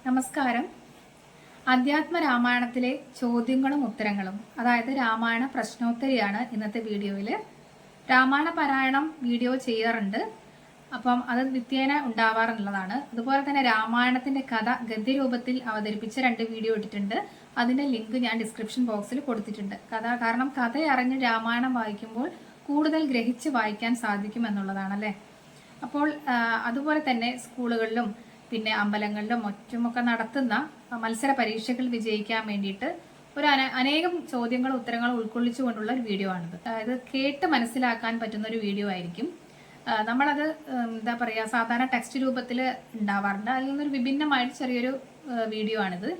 നമസ്കാരം. അധ്യാത്മ രാമായണത്തിലെ ചോദ്യങ്ങളും ഉത്തരങ്ങളും, അതായത് രാമായണ പ്രശ്നോത്തരിയാണ് ഇന്നത്തെ വീഡിയോയിൽ. രാമായണ പാരായണം വീഡിയോ ചെയ്യാറുണ്ട്, അപ്പം അത് നിത്യേന ഉണ്ടാവാറുള്ളതാണ്. അതുപോലെ തന്നെ രാമായണത്തിന്റെ കഥ ഗദ്യരൂപത്തിൽ അവതരിപ്പിച്ച 2 വീഡിയോ ഇട്ടിട്ടുണ്ട്. അതിന്റെ ലിങ്ക് ഞാൻ ഡിസ്ക്രിപ്ഷൻ ബോക്സിൽ കൊടുത്തിട്ടുണ്ട്. കാരണം കഥ അറിഞ്ഞ് രാമായണം വായിക്കുമ്പോൾ കൂടുതൽ ഗ്രഹിച്ച് വായിക്കാൻ സാധിക്കും എന്നുള്ളതാണല്ലേ. അപ്പോൾ അതുപോലെ തന്നെ സ്കൂളുകളിലും പിന്നെ അമ്പലങ്ങളിലും മറ്റുമൊക്കെ നടത്തുന്ന മത്സര പരീക്ഷകൾ വിജയിക്കാൻ വേണ്ടിയിട്ട് അനേകം ചോദ്യങ്ങളും ഉത്തരങ്ങളും ഉൾക്കൊള്ളിച്ചുകൊണ്ടുള്ള ഒരു വീഡിയോ ആണിത്. അതായത് കേട്ട് മനസ്സിലാക്കാൻ പറ്റുന്ന ഒരു വീഡിയോ ആയിരിക്കും. നമ്മളത് എന്താ പറയുക, സാധാരണ ടെക്സ്റ്റ് രൂപത്തിൽ ഉണ്ടാവാറുണ്ട്. അതിൽ നിന്നൊരു വിഭിന്നമായിട്ട് ചെറിയൊരു വീഡിയോ ആണിത്.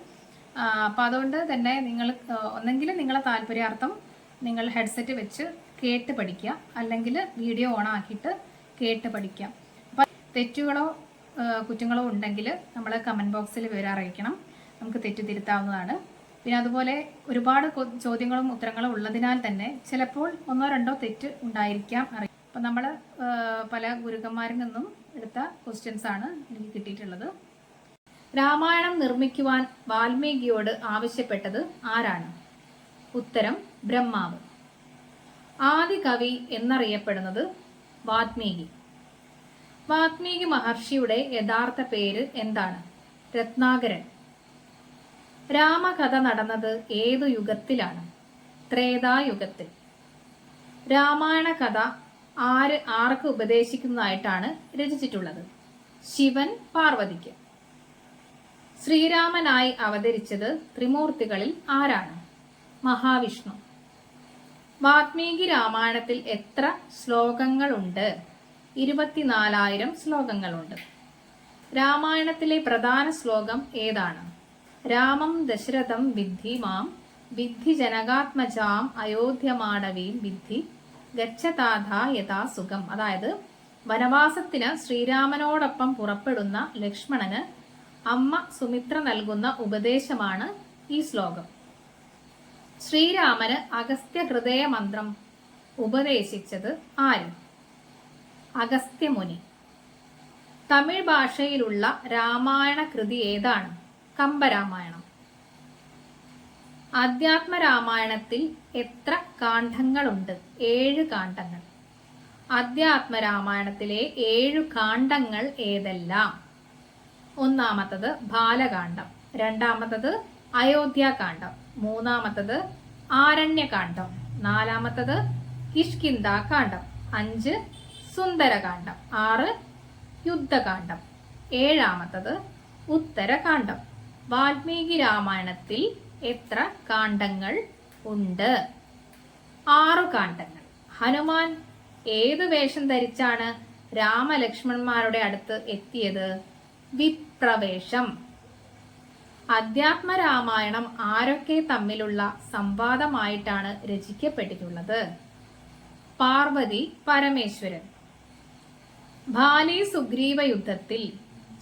അപ്പം അതുകൊണ്ട് തന്നെ നിങ്ങൾ ഒന്നെങ്കിൽ നിങ്ങളെ താല്പര്യാർത്ഥം നിങ്ങൾ ഹെഡ്സെറ്റ് വെച്ച് കേട്ട് പഠിക്കുക, അല്ലെങ്കിൽ വീഡിയോ ഓൺ ആക്കിയിട്ട് കേട്ട് പഠിക്കാം. അപ്പം തെറ്റുകളോ കുറ്റങ്ങളോ ഉണ്ടെങ്കിൽ നമ്മൾ കമൻറ്റ് ബോക്സിൽ വിവരം അറിയിക്കണം. നമുക്ക് തെറ്റ് തിരുത്താവുന്നതാണ്. പിന്നെ അതുപോലെ ഒരുപാട് ചോദ്യങ്ങളും ഉത്തരങ്ങളും ഉള്ളതിനാൽ തന്നെ ചിലപ്പോൾ 1-2 തെറ്റ് ഉണ്ടായിരിക്കാം. അപ്പം നമ്മൾ പല ഗുരുക്കന്മാരിൽ നിന്നും എടുത്ത ക്വസ്റ്റ്യൻസ് ആണ് എനിക്ക് കിട്ടിയിട്ടുള്ളത്. രാമായണം നിർമ്മിക്കുവാൻ വാൽമീകിയോട് ആവശ്യപ്പെട്ടത് ആരാണ്? ഉത്തരം ബ്രഹ്മാവ്. ആദി കവി എന്നറിയപ്പെടുന്നത് വാൽമീകി. വാൽമീകി മഹർഷിയുടെ യഥാർത്ഥ പേര് എന്താണ്? രത്നാകരൻ. രാമകഥ നടന്നത് ഏതു യുഗത്തിലാണ്? ത്രേതായുഗത്തിൽ. രാമായണ കഥ ആർക്ക് ഉപദേശിക്കുന്നതായിട്ടാണ് രചിച്ചിട്ടുള്ളത്? ശിവൻ പാർവതിക്ക്. ശ്രീരാമനായി അവതരിച്ചത് ത്രിമൂർത്തികളിൽ ആരാണ്? മഹാവിഷ്ണു. വാൽമീകി രാമായണത്തിൽ എത്ര ശ്ലോകങ്ങളുണ്ട്? 24,000 ശ്ലോകങ്ങളുണ്ട്. രാമായണത്തിലെ പ്രധാന ശ്ലോകം ഏതാണ്? രാമം ദശരഥം വിദ്ധി മാം വിദ്ധി ജനകാത്മജാം അയോധ്യമാടവീം വിദ്ധി ഗച്ഛതാഥ യഥാ സുഖം. അതായത് വനവാസത്തിന് ശ്രീരാമനോടൊപ്പം പുറപ്പെടുന്ന ലക്ഷ്മണന് അമ്മ സുമിത്ര നൽകുന്ന ഉപദേശമാണ് ഈ ശ്ലോകം. ശ്രീരാമന് അഗസ്ത്യ ഹൃദയ മന്ത്രം ഉപദേശിച്ചത് ആര്? അഗസ്ത്യമുനി. തമിഴ് ഭാഷയിലുള്ള രാമായണ കൃതി ഏതാണ്? കമ്പരാമായണം. അധ്യാത്മ രാമായണത്തിൽ എത്ര കാണ്ഡങ്ങളുണ്ട്? 7 കാണ്ഡങ്ങൾ. അധ്യാത്മ രാമായണത്തിലെ 7 കാണ്ഡങ്ങൾ ഏതെല്ലാം? ഒന്നാമത്തത് ബാലകാണ്ഡം, രണ്ടാമത്തത് അയോധ്യാകാണ്ഡം, മൂന്നാമത്തത് ആരണ്യകാണ്ഡം, നാലാമത്തത് കിഷ്കിന്ധാകാണ്ഡം, 5 സുന്ദരകാണ്ഡം, 6 യുദ്ധകാണ്ഡം, 7ാമത്തത് ഉത്തരകാണ്ഡം. വാൽമീകി രാമായണത്തിൽ എത്ര കാണ്ഡങ്ങൾ ഉണ്ട്? 6 കാണ്ഡങ്ങൾ. ഹനുമാൻ ഏതു വേഷം ധരിച്ചാണ് രാമലക്ഷ്മണന്മാരുടെ അടുത്ത് എത്തിയത്? വിപ്രവേഷം. അധ്യാത്മ രാമായണം ആരൊക്കെ തമ്മിലുള്ള സംവാദമായിട്ടാണ് രചിക്കപ്പെട്ടിട്ടുള്ളത്? പാർവതി പരമേശ്വരൻ. ബാലി സുഗ്രീവ യുദ്ധത്തിൽ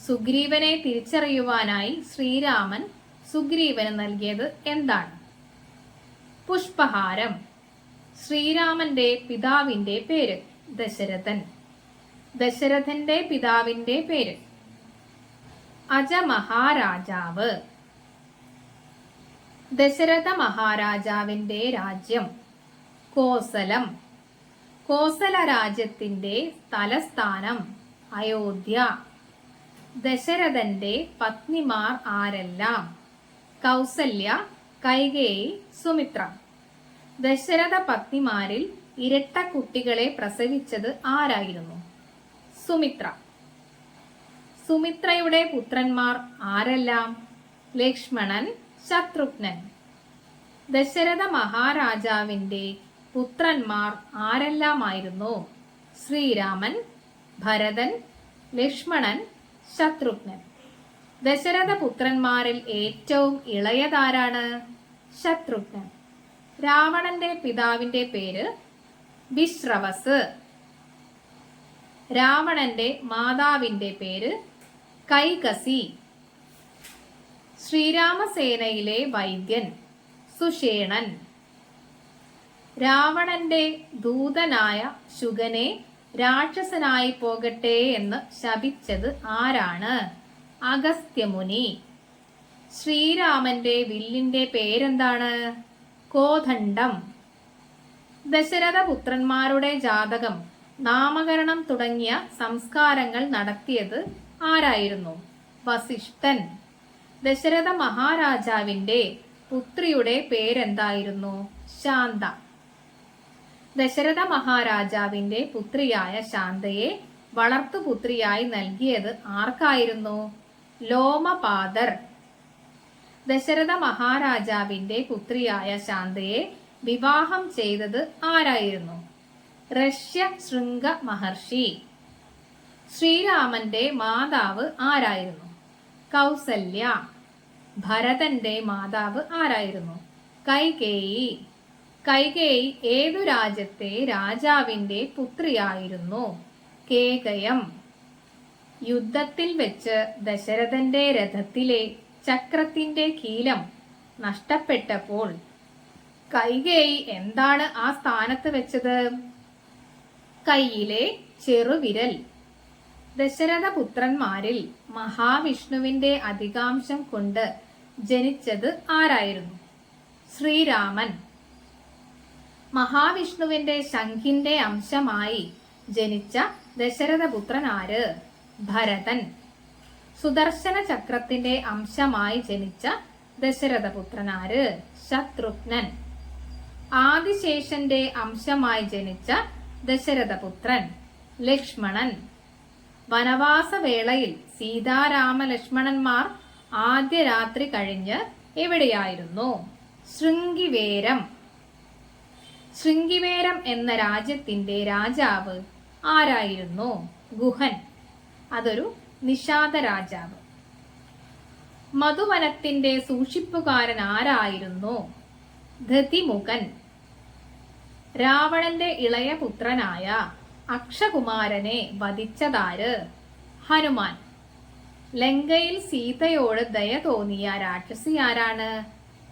സുഗ്രീവനെ തിരിച്ചറിയുവാനായി ശ്രീരാമൻ സുഗ്രീവന് നൽകിയത് എന്താണ്? പുഷ്പഹാരം. ശ്രീരാമന്റെ പിതാവിന്റെ പേര്? ദശരഥൻ. ദശരഥന്റെ പിതാവിന്റെ പേര്? അജമഹാരാജാവ്. ദശരഥ മഹാരാജാവിന്റെ രാജ്യം? കോസലം. കോസല രാജ്യത്തിന്റെ തലസ്ഥാനം? അയോധ്യ. ദശരഥന്റെ പത്നിമാർ ആരെല്ലാം? കൗസല്യ, കൈകേയി, സുമിത്ര. ദശരഥ പത്നിമാരിൽ ഇരട്ട കുട്ടികളെ പ്രസവിച്ചത് ആരായിരുന്നു? സുമിത്ര. സുമിത്രയുടെ പുത്രന്മാർ ആരെല്ലാം? ലക്ഷ്മണൻ, ശത്രുഘ്നൻ. ദശരഥ മഹാരാജാവിന്റെ പുത്രന്മാർ ആരെല്ലാമായിരുന്നു? ശ്രീരാമൻ, ഭരതൻ, ലക്ഷ്മണൻ, ശത്രുഘ്നൻ. ദശരഥ പുത്രന്മാരിൽ ഏറ്റവും ഇളയതാരാണ്? ശത്രുഘ്നൻ. രാവണന്റെ പിതാവിന്റെ പേര്? വിശ്രവസ്. രാവണന്റെ മാതാവിന്റെ പേര്? കൈകസി. ശ്രീരാമസേനയിലെ വൈദ്യൻ? സുഷേണൻ. രാവണന്റെ ദൂതനായ ശുഗനെ രാക്ഷസനായി പോകട്ടെ എന്ന് ശപിച്ചത് ആരാണ്? അഗസ്ത്യമുനി. ശ്രീരാമന്റെ വില്ലിന്റെ പേരെന്താണ്? കോദണ്ഡം. ദശരഥപുത്രന്മാരുടെ ജാതകം, നാമകരണം തുടങ്ങിയ സംസ്കാരങ്ങൾ നടത്തിയത് ആരായിരുന്നു? വസിഷ്ഠൻ. ദശരഥ മഹാരാജാവിന്റെ പുത്രിയുടെ പേരെന്തായിരുന്നു? ശാന്ത. ദശരഥ മഹാരാജാവിന്റെ പുത്രിയായ ശാന്തയെ വളർത്തുപുത്രിയായി നൽകിയത് ആർക്കായിരുന്നു? ലോമപാദർ. ദശരഥ മഹാരാജാവിന്റെ പുത്രിയായ ശാന്തയെ വിവാഹം ചെയ്തത് ആരായിരുന്നു? ഋഷ്യശൃംഗ മഹർഷി. ശ്രീരാമന്റെ മാതാവ് ആരായിരുന്നു? കൗസല്യ. ഭരതന്റെ മാതാവ് ആരായിരുന്നു? കൈകേയി. കൈകേയി ഏതു രാജ്യത്തെ രാജാവിന്റെ പുത്രിയായിരുന്നു? കേകയം. യുദ്ധത്തിൽ വെച്ച് ദശരഥന്റെ രഥത്തിലെ ചക്രത്തിന്റെ കീലം നഷ്ടപ്പെട്ടപ്പോൾ കൈകേയി എന്താണ് ആ സ്ഥാനത്ത് വെച്ചത്? കൈയിലെ ചെറുവിരൽ. ദശരഥപുത്രന്മാരിൽ മഹാവിഷ്ണുവിന്റെ അധികാംശം കൊണ്ട് ജനിച്ചത് ആരായിരുന്നു? ശ്രീരാമൻ. മഹാവിഷ്ണുവിന്റെ ശംഖിന്റെ അംശമായി ജനിച്ച ദശരഥപുത്രൻ ആര്? ഭരതൻ. സുദർശന ചക്രത്തിന്റെ അംശമായി ജനിച്ച ദശരഥപുത്രൻ ആര്? ശത്രുഘ്നൻ. ആദിശേഷന്റെ അംശമായി ജനിച്ച ദശരഥപുത്രൻ ലക്ഷ്മണൻ. വനവാസവേളയിൽ സീതാരാമ ലക്ഷ്മണന്മാർ ആദ്യ രാത്രി കഴിഞ്ഞ് എവിടെയായിരുന്നു? ശൃംഗിവേരം. ശൃംഗിവേരം എന്ന രാജ്യത്തിന്റെ രാജാവ് ആരായിരുന്നു? ഗുഹൻ. അതൊരു നിഷാദ രാജാവ്. മധുവനത്തിന്റെ സൂക്ഷിപ്പുകാരൻ ആരായിരുന്നു? ദധിമുഖൻ. രാവണന്റെ ഇളയ പുത്രനായ അക്ഷകുമാരനെ വധിച്ചതാര്? ഹനുമാൻ. ലങ്കയിൽ സീതയോട് ദയ തോന്നിയ രാക്ഷസി ആരാണ്?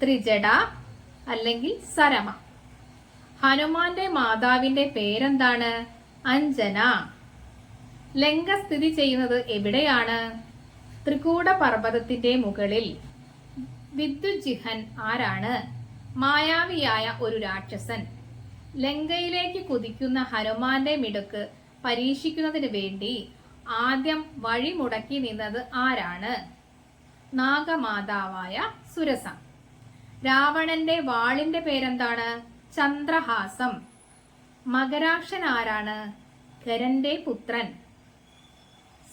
ത്രിജട അല്ലെങ്കിൽ സരമ. ഹനുമാന്റെ മാതാവിന്റെ പേരെന്താണ്? അഞ്ജന. ലങ്ക സ്ഥിതി ചെയ്യുന്നത് എവിടെയാണ്? ത്രികൂട പർവ്വതത്തിന്റെ മുകളിൽ. വിദ്യുജിഹൻ ആരാണ്? മായാവിയായ ഒരു രാക്ഷസൻ. ലങ്കയിലേക്ക് കുതിക്കുന്ന ഹനുമാന്റെ മിടുക്ക് പരീക്ഷിക്കുന്നതിന് വേണ്ടി ആദ്യം വഴി മുടക്കി നിന്നത് ആരാണ്? നാഗമാതാവായ സുരസ. രാവണന്റെ വാളിന്റെ പേരെന്താണ്? ചന്ദ്രഹാസം. മകരാക്ഷൻ ആരാണ്? ഖരന്റെ പുത്രൻ.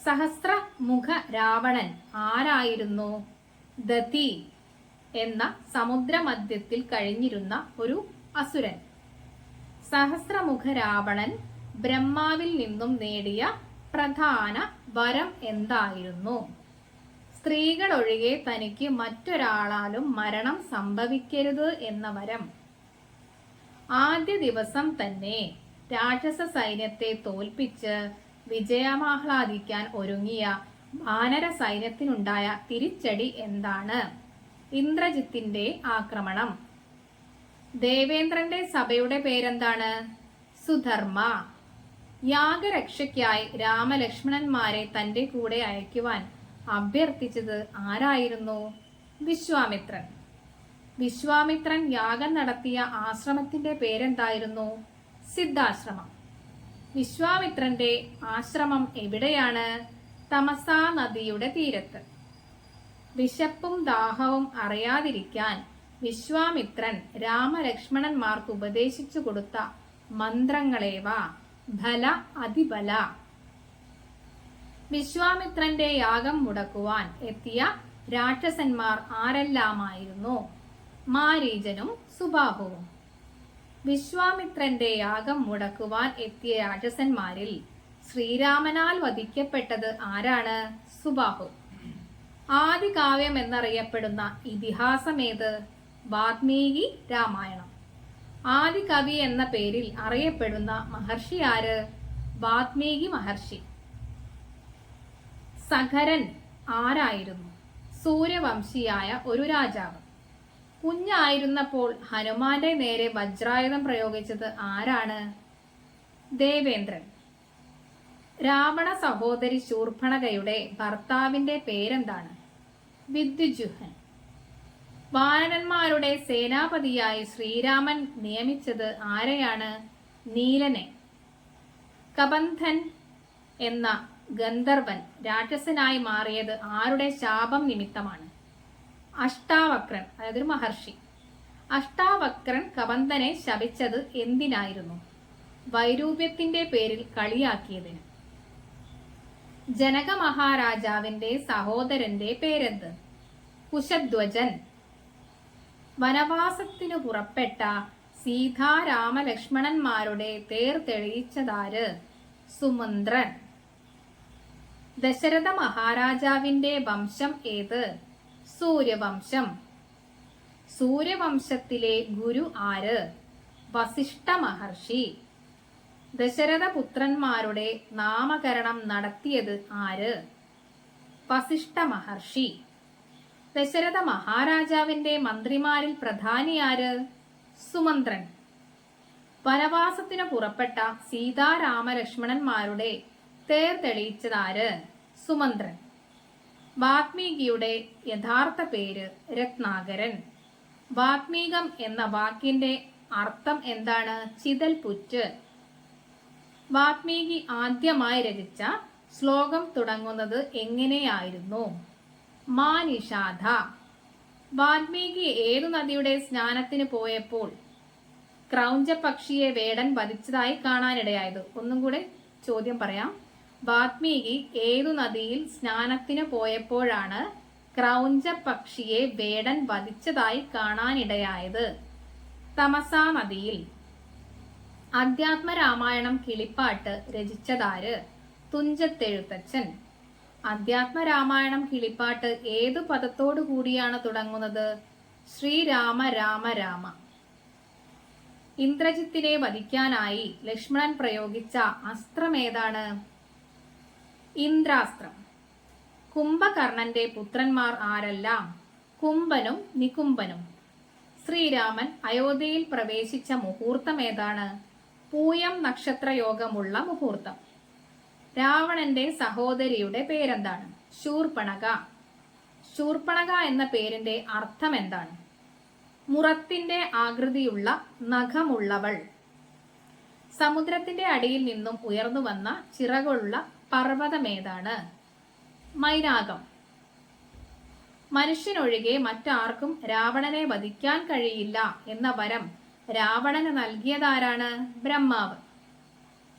സഹസ്രമുഖ രാവണൻ ആരായിരുന്നു? ദതി എന്ന സമുദ്രമധ്യത്തിൽ കഴിഞ്ഞിരുന്ന ഒരു അസുരൻ. സഹസ്രമുഖ രാവണൻ ബ്രഹ്മാവിൽ നിന്നും നേടിയ പ്രധാന വരം എന്തായിരുന്നു? സ്ത്രീകൾ ഒഴികെ തനിക്ക് മറ്റൊരാളാലും മരണം സംഭവിക്കരുത് എന്ന വരം. ആദ്യ ദിവസം തന്നെ രാക്ഷസ സൈന്യത്തെ തോൽപ്പിച്ച് വിജയമാഹ്ലാദിക്കാൻ ഒരുങ്ങിയ വാനര സൈന്യത്തിനുണ്ടായ തിരിച്ചടി എന്താണ്? ഇന്ദ്രജിത്തിന്റെ ആക്രമണം. ദേവേന്ദ്രന്റെ സഭയുടെ പേരെന്താണ്? സുധർമ്മ. യാഗരക്ഷയ്ക്കായി രാമലക്ഷ്മണന്മാരെ തന്റെ കൂടെ അയക്കുവാൻ അഭ്യർത്ഥിച്ചത് ആരായിരുന്നു? വിശ്വാമിത്രൻ. വിശ്വാമിത്രൻ യാഗം നടത്തിയ ആശ്രമത്തിന്റെ പേരെന്തായിരുന്നു? സിദ്ധാശ്രമം. വിശ്വാമിത്രന്റെ ആശ്രമം എവിടെയാണ്? തമസാ നദിയുടെ തീരത്ത്. വിശപ്പും ദാഹവും അറിയാതിരിക്കാൻ വിശ്വാമിത്രൻ രാമലക്ഷ്മണന്മാർക്ക് ഉപദേശിച്ചു കൊടുത്ത മന്ത്രങ്ങളേവ? ഫല, അതിബല. വിശ്വാമിത്രന്റെ യാഗം മുടക്കുവാൻ എത്തിയ രാക്ഷസന്മാർ ആരെല്ലാമായിരുന്നു? മാരീചനും സുബാഹുവും. വിശ്വാമിത്രന്റെ യാഗം മുടക്കുവാൻ എത്തിയ രാക്ഷസന്മാരിൽ ശ്രീരാമനാൽ വധിക്കപ്പെട്ടത് ആരാണ്? സുബാഹു. ആദികാവ്യം എന്നറിയപ്പെടുന്ന ഇതിഹാസമേത്? വാൽമീകി രാമായണം. ആദികവി എന്ന പേരിൽ അറിയപ്പെടുന്ന മഹർഷി ആര്? വാൽമീകി മഹർഷി. സഖരൻ ആരായിരുന്നു? സൂര്യവംശിയായ ഒരു രാജാവ്. കുഞ്ഞായിരുന്നപ്പോൾ ഹനുമാന്റെ നേരെ വജ്രായുധം പ്രയോഗിച്ചത് ആരാണ്? ദേവേന്ദ്രൻ. രാവണ സഹോദരി ശൂർപ്പണഖയുടെ ഭർത്താവിന്റെ പേരെന്താണ്? വിദ്യുജുഹൻ. വാനരന്മാരുടെ സേനാപതിയായി ശ്രീരാമൻ നിയമിച്ചത് ആരെയാണ്? നീലനെ. കബന്ധൻ എന്ന ഗന്ധർവൻ രാക്ഷസനായി മാറിയത് ആരുടെ ശാപം നിമിത്തമാണ്? അഷ്ടാവക്രൻ, അതായത് ഒരു മഹർഷി. അഷ്ടാവക്രൻ കബന്ധനെ ശപിച്ചത് എന്തിനായിരുന്നു? വൈരൂപ്യത്തിന്റെ പേരിൽ കളിയാക്കിയതിന്. ജനക മഹാരാജാവിന്റെ സഹോദരന്റെ പേരെന്ത്? കുശധ്വജൻ. വനവാസത്തിനു പുറപ്പെട്ട സീതാരാമലക്ഷ്മണന്മാരുടെ തേർ തെളിയിച്ചതാര്? സുമന്ത്രൻ. ദശരഥ മഹാരാജാവിന്റെ വംശം ഏത്? സൂര്യവംശം. സൂര്യവംശത്തിലെ ഗുരു ആര്? വസിഷ്ഠ മഹർഷി. ദശരഥ പുത്രന്മാരുടെ നാമകരണം നടത്തിയത് ആര്? വസിഷ്ഠ മഹർഷി. ദശരഥ മഹാരാജാവിന്റെ മന്ത്രിമാരിൽ പ്രധാനിയാര്? സുമന്ത്രൻ. വനവാസത്തിനു പുറപ്പെട്ട സീതാരാമലക്ഷ്മണന്മാരുടെ തേർ തെളിയിച്ചതാര്? സുമന്ത്രൻ. വാത്മീകിയുടെ യഥാർത്ഥ പേര് രത്നാകരൻ. വാത്മീകം എന്ന വാക്കിന്റെ അർത്ഥം എന്താണ്? ചിതൽപുറ്റ്. വാത്മീകി ആദ്യമായി രചിച്ച ശ്ലോകം തുടങ്ങുന്നത് എങ്ങനെയായിരുന്നു? മാ നിഷാദ. വാൽമീകി ഏതു നദിയുടെ സ്നാനത്തിന് പോയപ്പോൾ ക്രൗഞ്ച പക്ഷിയെ വേടൻ വധിച്ചതായി കാണാനിടയായത്? ഒന്നും കൂടെ ചോദ്യം പറയാം. വാൽമീകി ഏതു നദിയിൽ സ്നാനത്തിന് പോയപ്പോഴാണ് ക്രൗഞ്ച പക്ഷിയെ വേടൻ വധിച്ചതായി കാണാനിടയായത്? തമസാ നദിയിൽ. അധ്യാത്മരാമായണം കിളിപ്പാട്ട് രചിച്ചതാര്? തുഞ്ചത്തെഴുത്തച്ഛൻ. അധ്യാത്മരാമായണം കിളിപ്പാട്ട് ഏതു പദത്തോടു കൂടിയാണ് തുടങ്ങുന്നത്? ശ്രീരാമ രാമ രാമ. ഇന്ദ്രജിത്തിനെ വധിക്കാനായി ലക്ഷ്മണൻ പ്രയോഗിച്ച അസ്ത്രമേതാണ്? ഇന്ദ്രാസ്ത്രം. കുംഭകർണന്റെ പുത്രന്മാർ ആരെല്ലാം? കുംഭനും നികുംഭനും. ശ്രീരാമൻ അയോധ്യയിൽ പ്രവേശിച്ച മുഹൂർത്തം ഏതാണ്? പൂയം നക്ഷത്രയോഗമുള്ള മുഹൂർത്തം. രാവണന്റെ സഹോദരിയുടെ പേരെന്താണ്? ശൂർപ്പണഖ. ശൂർപ്പണഖ എന്ന പേരിന്റെ അർത്ഥം എന്താണ്? മുറത്തിന്റെ ആകൃതിയുള്ള നഖമുള്ളവൾ. സമുദ്രത്തിന്റെ അടിയിൽ നിന്നും ഉയർന്നു വന്ന ചിറകുള്ള പർവ്വതമേതാണ്? മൈനാകം. മനുഷ്യനൊഴികെ മറ്റാർക്കും രാവണനെ വധിക്കാൻ കഴിയില്ല എന്ന വരം രാവണന് നൽകിയതാരാണ്? ബ്രഹ്മാവ്.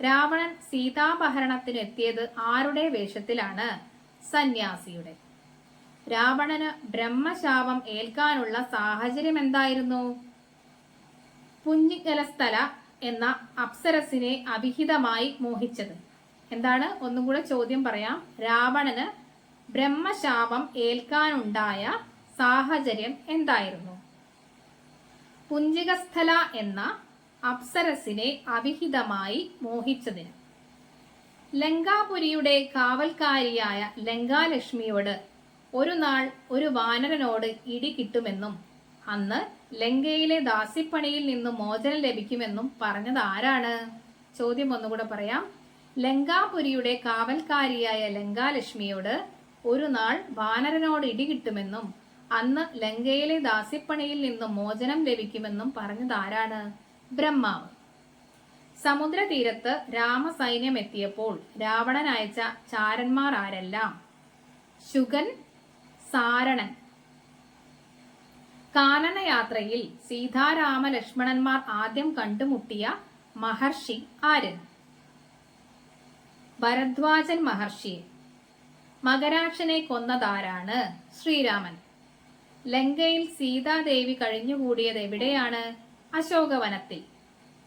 രാവണൻ സീതാപഹരണത്തിന് എത്തിയത് ആരുടെ വേഷത്തിലാണ്? സന്യാസിയുടെ. രാവണന് ബ്രഹ്മശാപം ഏൽക്കാനുള്ള സാഹചര്യം എന്തായിരുന്നു? പുഞ്ചികലസ്ഥല എന്ന അപ്സരസിനെ അവിഹിതമായി മോഹിച്ചത്. എന്താണ്? ഒന്നും കൂടെ ചോദ്യം പറയാം. രാവണന് ബ്രഹ്മശാപം ഏൽക്കാനുണ്ടായ സാഹചര്യം എന്തായിരുന്നു? പുഞ്ചികസ്ഥല എന്ന അപ്സരസിനെ അവിഹിതമായി മോഹിച്ചതിന്. ലങ്കാപുരിയുടെ കാവൽക്കാരിയായ ലങ്കാലക്ഷ്മിയോട് ഒരു നാൾ ഒരു വാനരനോട് ഇടി കിട്ടുമെന്നും അന്ന് ലങ്കയിലെ ദാസിപ്പണിയിൽ നിന്നും മോചനം ലഭിക്കുമെന്നും പറഞ്ഞത് ആരാണ്? ചോദ്യം ഒന്നുകൂടെ പറയാം. ലങ്കാപുരിയുടെ കാവൽക്കാരിയായ ലങ്കാലക്ഷ്മിയോട് ഒരു നാൾ വാനരനോട് ഇടി കിട്ടുമെന്നും അന്ന് ലങ്കയിലെ ദാസിപ്പണിയിൽ നിന്നും മോചനം ലഭിക്കുമെന്നും പറഞ്ഞത് ആരാണ്? ബ്രഹ്മാവ്. സമുദ്രതീരത്ത് രാമസൈന്യം എത്തിയപ്പോൾ രാവണൻ അയച്ച ചാരന്മാർ ആരെല്ലാം? ശുഗൻ, സാരണൻ. കാനനയാത്രയിൽ സീതാരാമ ലക്ഷ്മണന്മാർ ആദ്യം കണ്ടുമുട്ടിയ മഹർഷി ആര്? ഭരദ്വാജൻ മഹർഷിയെ. മകരാക്ഷനെ കൊന്നതാരാണ്? ശ്രീരാമൻ. ലങ്കയിൽ സീതാദേവി കഴിഞ്ഞുകൂടിയത് എവിടെയാണ്? അശോകവനത്തിൽ.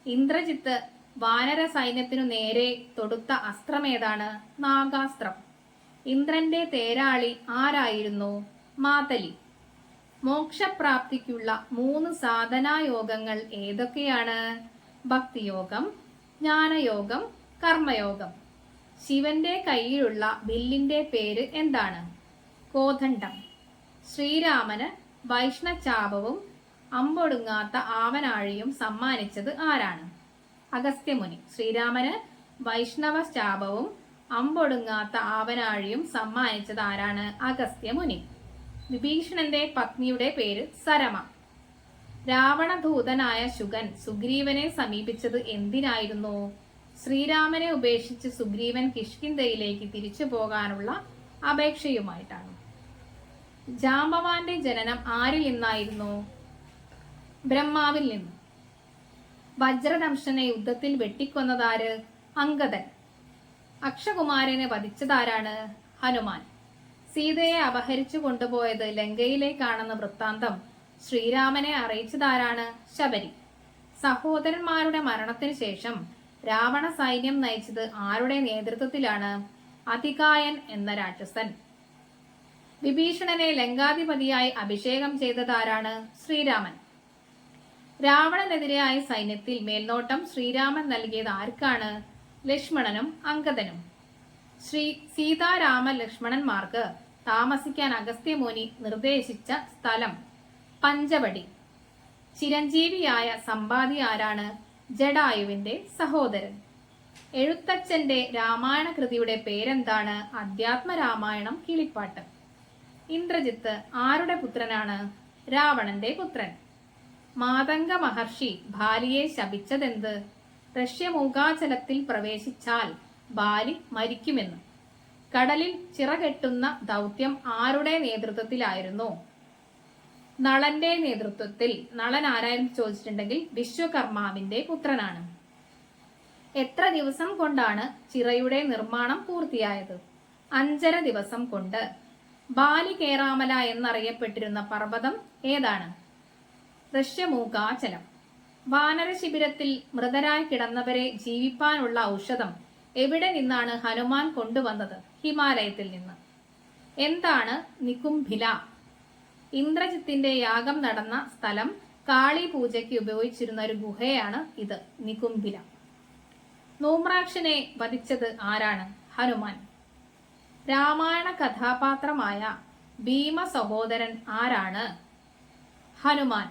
ഇന്ദ്രജിത്ത് വാനര സൈന്യത്തിനു നേരെ തൊടുത്ത അസ്ത്രമേതാണ്? നാഗാസ്ത്രം. ഇന്ദ്രന്റെ തേരാളി ആരായിരുന്നു? മാതലി. മോക്ഷപ്രാപ്തിക്കുള്ള 3 സാധനായോഗങ്ങൾ ഏതൊക്കെയാണ്? ഭക്തിയോഗം, ജ്ഞാനയോഗം, കർമ്മയോഗം. ശിവന്റെ കയ്യിലുള്ള വില്ലിന്റെ പേര് എന്താണ്? കോദണ്ഡം. ശ്രീരാമന് വൈഷ്ണചാപവും അമ്പൊടുങ്ങാത്ത ആവനാഴിയും സമ്മാനിച്ചത് ആരാണ്? അഗസ്ത്യമുനി. ശ്രീരാമന് വൈഷ്ണവ ശാപവും അമ്പൊടുങ്ങാത്ത ആവനാഴിയും സമ്മാനിച്ചത് ആരാണ്? അഗസ്ത്യമുനി. വിഭീഷണന്റെ പത്നിയുടെ പേര് സരമ. രാവണദൂതനായ ശുഗൻ സുഗ്രീവനെ സമീപിച്ചത് എന്തിനായിരുന്നു? ശ്രീരാമനെ ഉപേക്ഷിച്ച് സുഗ്രീവൻ കിഷ്കിന്ധയിലേക്ക് തിരിച്ചു പോകാനുള്ള അപേക്ഷയുമായിട്ടാണ്. ജാംബവാന്റെ ജനനം ആരിൽ നിന്നായിരുന്നു? ബ്രഹ്മാവിൽ നിന്ന്. വജ്രദംശനെ യുദ്ധത്തിൽ വെട്ടിക്കൊന്നതാര്? അംഗദൻ. അക്ഷകുമാരനെ വധിച്ചതാരാണ്? ഹനുമാൻ. സീതയെ അപഹരിച്ചു കൊണ്ടുപോയത് ലങ്കയിലേക്കാണെന്ന വൃത്താന്തം ശ്രീരാമനെ അറിയിച്ചതാരാണ്? ശബരി. സഹോദരന്മാരുടെ മരണത്തിന് ശേഷം രാവണ സൈന്യം നയിച്ചത് ആരുടെ നേതൃത്വത്തിലാണ്? അതികായൻ എന്ന രാക്ഷസൻ. വിഭീഷണനെ ലങ്കാധിപതിയായി അഭിഷേകം ചെയ്തതാരാണ്? ശ്രീരാമൻ. രാവണനെതിരായ സൈന്യത്തിൽ മേൽനോട്ടം ശ്രീരാമൻ നൽകിയത് ആർക്കാണ്? ലക്ഷ്മണനും അംഗദനും. സീതാരാമ ലക്ഷ്മണന്മാർക്ക് താമസിക്കാൻ അഗസ്ത്യമുനി നിർദ്ദേശിച്ച സ്ഥലം പഞ്ചവടി. ചിരഞ്ജീവിയായ സമ്പാദി ആരാണ്? ജടായുവിന്റെ സഹോദരൻ. എഴുത്തച്ഛന്റെ രാമായണ കൃതിയുടെ പേരെന്താണ്? അധ്യാത്മരാമായണം കിളിപ്പാട്ട്. ഇന്ദ്രജിത്ത് ആരുടെ പുത്രനാണ്? രാവണന്റെ പുത്രൻ. മാതംഗ മഹർഷി ബാലിയെ ശപിച്ചതെന്ത്? ഋഷ്യമൂകാചലത്തിൽ പ്രവേശിച്ചാൽ ബാലി മരിക്കുമെന്ന്. കടലിൽ ചിറകെട്ടുന്ന ദൗത്യം ആരുടെ നേതൃത്വത്തിലായിരുന്നു? നളന്റെ നേതൃത്വത്തിൽ. നളൻ ആരായിരുന്നു ചോദിച്ചിട്ടുണ്ടെങ്കിൽ വിശ്വകർമാവിന്റെ പുത്രനാണ്. എത്ര ദിവസം കൊണ്ടാണ് ചിറയുടെ നിർമ്മാണം പൂർത്തിയായത്? 5.5 ദിവസം കൊണ്ട്. ബാലികേറാമല എന്നറിയപ്പെട്ടിരുന്ന പർവ്വതം ഏതാണ്? ഋഷ്യമൂകാചലം. വാനര ശിബിരത്തിൽ മൃതരായി കിടന്നവരെ ജീവിപ്പാനുള്ള ഔഷധം എവിടെ നിന്നാണ് ഹനുമാൻ കൊണ്ടുവന്നത്? ഹിമാലയത്തിൽ നിന്ന്. എന്താണ് നികുംഭില? ഇന്ദ്രജിത്തിന്റെ യാഗം നടന്ന സ്ഥലം കാളി പൂജയ്ക്ക് ഉപയോഗിച്ചിരുന്ന ഒരു ഗുഹയാണ് ഇത്, നികുംഭില. നൂമ്രാക്ഷനെ വധിച്ചത് ആരാണ്? ഹനുമാൻ. രാമായണ കഥാപാത്രമായ ഭീമ സഹോദരൻ ആരാണ്? ഹനുമാൻ.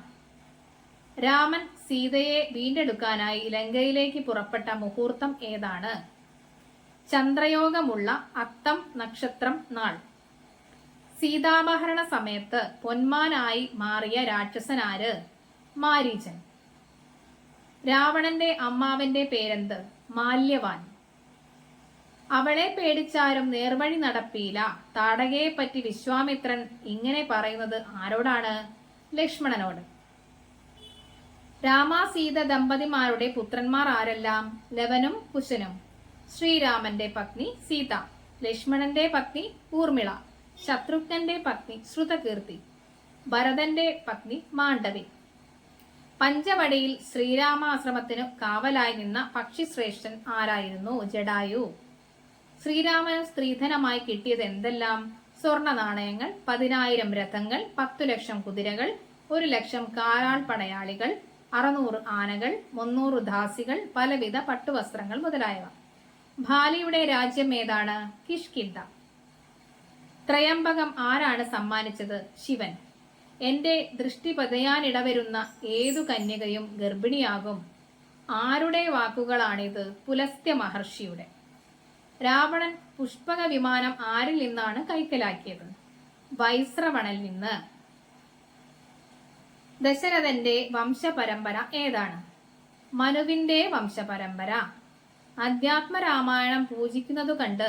രാമൻ സീതയെ വീണ്ടെടുക്കാനായി ലങ്കയിലേക്ക് പുറപ്പെട്ട മുഹൂർത്തം ഏതാണ്? ചന്ദ്രയോഗമുള്ള അത്തം നക്ഷത്രം നാൾ. സീതാപഹരണ സമയത്ത് പൊന്മാനായി മാറിയ രാക്ഷസനാര്? മാരീചൻ. രാവണന്റെ അമ്മാവന്റെ പേരെന്ത്? മാല്യവാൻ. അവളെ പേടിച്ചാരും നേർവഴി നടപ്പിയില്ല. താടകയെ പറ്റി വിശ്വാമിത്രൻ ഇങ്ങനെ പറയുന്നത് ആരോടാണ്? ലക്ഷ്മണനോട്. രാമസീത ദമ്പതിമാരുടെ പുത്രന്മാർ ആരെല്ലാം? ലവനും കുശനും. ശ്രീരാമന്റെ പത്നി സീത, ലക്ഷ്മണന്റെ പത്നി ഊർമിള, ശത്രുഘ്നന്റെ പത്നി ശ്രുതകീർത്തി, ഭരതന്റെ പത്നി മാണ്ഡവി. പഞ്ചവടിയിൽ ശ്രീരാമാശ്രമത്തിനു കാവലായി നിന്ന പക്ഷിശ്രേഷ്ഠൻ ആരായിരുന്നു? ജടായു. ശ്രീരാമന് സ്ത്രീധനമായി കിട്ടിയത് എന്തെല്ലാം? സ്വർണ്ണ നാണയങ്ങൾ, 10,000 രഥങ്ങൾ, 10 ലക്ഷം കുതിരകൾ, 1 ലക്ഷം കാലാൾ പടയാളികൾ, 600 ആനകൾ, 300 ദാസികൾ, പലവിധ പട്ടുവസ്ത്രങ്ങൾ മുതലായവ. ബാലിയുടെ രാജ്യം ഏതാണ്? കിഷ്കിന്ധ. ത്രയംബകം ആരാണ് സമ്മാനിച്ചത്? ശിവൻ. എന്റെ ദൃഷ്ടി പതയാനിടവരുന്ന ഏതു കന്യകയും ഗർഭിണിയാകും. ആരുടെ വാക്കുകളാണിത്? പുലസ്ത്യ മഹർഷിയുടെ. രാവണൻ പുഷ്പക വിമാനം ആരിൽ നിന്നാണ് കൈക്കലാക്കിയത്? വൈശ്രവണിൽ നിന്ന്. ദശരഥന്റെ വംശപരമ്പര ഏതാണ്? മനുവിന്റെ വംശപരമ്പര. അധ്യാത്മരാമായണം പൂജിക്കുന്നതു കണ്ട്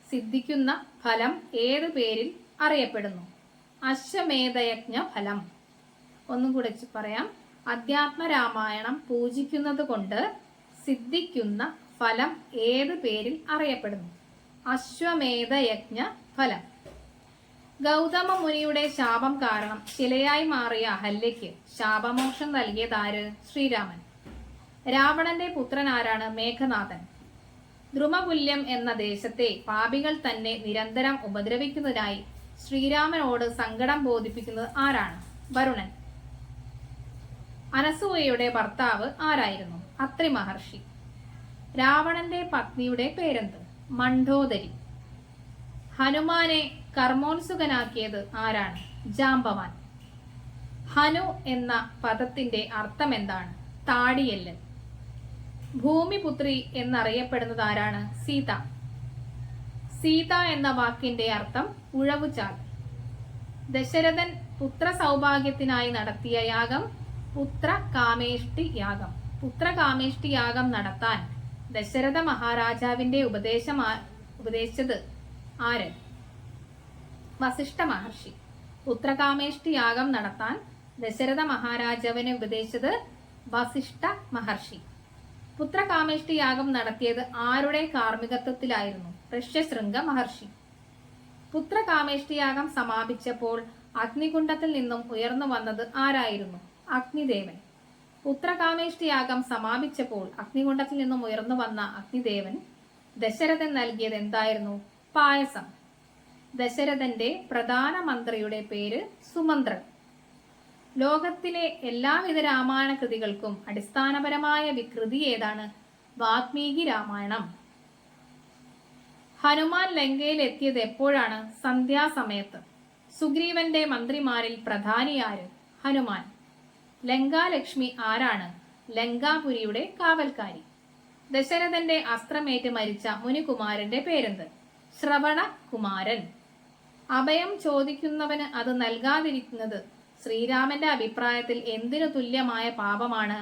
സിദ്ധിക്കുന്ന ഫലം ഏതു പേരിൽ അറിയപ്പെടുന്നു? അശ്വമേധയജ്ഞ ഫലം. ഒന്നും കൂടെ പറയാം. അധ്യാത്മരാമായണം പൂജിക്കുന്നത് കൊണ്ട് സിദ്ധിക്കുന്ന ഫലം ഏത് പേരിൽ അറിയപ്പെടുന്നു? അശ്വമേധയജ്ഞ ഫലം. ഗൗതമ മുനിയുടെ ശാപം കാരണം ശിലയായി മാറിയ അഹല്യയ്ക്ക് ശാപമോക്ഷം നൽകിയതാര്? ശ്രീരാമൻ. രാവണന്റെ പുത്രൻ ആരാണ്? മേഘനാഥൻ. ദ്രുമകുല്യം എന്ന ദേശത്തെ പാപികൾ തന്നെ നിരന്തരം ഉപദ്രവിക്കുന്നതിനായി ശ്രീരാമനോട് സങ്കടം ബോധിപ്പിക്കുന്നത് ആരാണ്? വരുണൻ. അനസൂയയുടെ ഭർത്താവ് ആരായിരുന്നു? അത്രി മഹർഷി. രാവണന്റെ പത്നിയുടെ പേരെന്ത്? മണ്ഡോദരി. ഹനുമാനെ കർമ്മോത്സുകനാക്കിയത് ആരാണ്? ജാംബവാൻ. ഹനു എന്ന പദത്തിന്റെ അർത്ഥം എന്താണ്? താടിയെല്ല്. ഭൂമിപുത്രി എന്നറിയപ്പെടുന്നത് ആരാണ്? സീത. സീത എന്ന വാക്കിന്റെ അർത്ഥം ഉഴവുചാൽ. ദശരഥൻ പുത്ര സൗഭാഗ്യത്തിനായി നടത്തിയ യാഗം പുത്രകാമേഷ്ടി യാഗം. പുത്രകാമേഷ്ടി യാഗം നടത്താൻ ദശരഥ മഹാരാജാവിന്റെ ഉപദേശിച്ചത് ആര്? വസിഷ്ഠ മഹർഷി. പുത്രകാമേഷ്ടി യാഗം നടത്താൻ ദശരഥ മഹാരാജാവിനെ ഉപദേശിച്ചത് വസിഷ്ഠ മഹർഷി. പുത്രകാമേഷ്ടി യാഗം നടത്തിയത് ആരുടെ കാർമ്മികത്വത്തിലായിരുന്നു? ഋഷ്യശൃംഗ മഹർഷി. പുത്രകാമേഷ്ടി യാഗം സമാപിച്ചപ്പോൾ അഗ്നികുണ്ഡത്തിൽ നിന്നും ഉയർന്നു വന്നത് ആരായിരുന്നു? അഗ്നിദേവൻ. പുത്രകാമേഷ്ടി യാഗം സമാപിച്ചപ്പോൾ അഗ്നികുണ്ഡത്തിൽ നിന്നും ഉയർന്നു വന്ന അഗ്നിദേവൻ ദശരഥൻ നൽകിയത് എന്തായിരുന്നു? പായസം. ദശരഥന്റെ പ്രധാന മന്ത്രിയുടെ പേര് സുമന്ത്രൻ. ലോകത്തിലെ എല്ലാവിധ രാമായണ കൃതികൾക്കും അടിസ്ഥാനപരമായ കൃതി ഏതാണ്? വാത്മീകി രാമായണം. ഹനുമാൻ ലങ്കയിൽ എത്തിയത് എപ്പോഴാണ്? സന്ധ്യാസമയത്ത്. സുഗ്രീവന്റെ മന്ത്രിമാരിൽ പ്രധാനി ആര്? ഹനുമാൻ. ലങ്കാലക്ഷ്മി ആരാണ്? ലങ്കാപുരിയുടെ കാവൽക്കാരി. ദശരഥന്റെ അസ്ത്രമേറ്റ് മരിച്ച മുനികുമാരന്റെ പേരെന്ത്? ശ്രവണ കുമാരൻ. അഭയം ചോദിക്കുന്നവന് അത് നൽകാതിരിക്കുന്നത് ശ്രീരാമന്റെ അഭിപ്രായത്തിൽ എന്തിനു തുല്യമായ പാപമാണ്?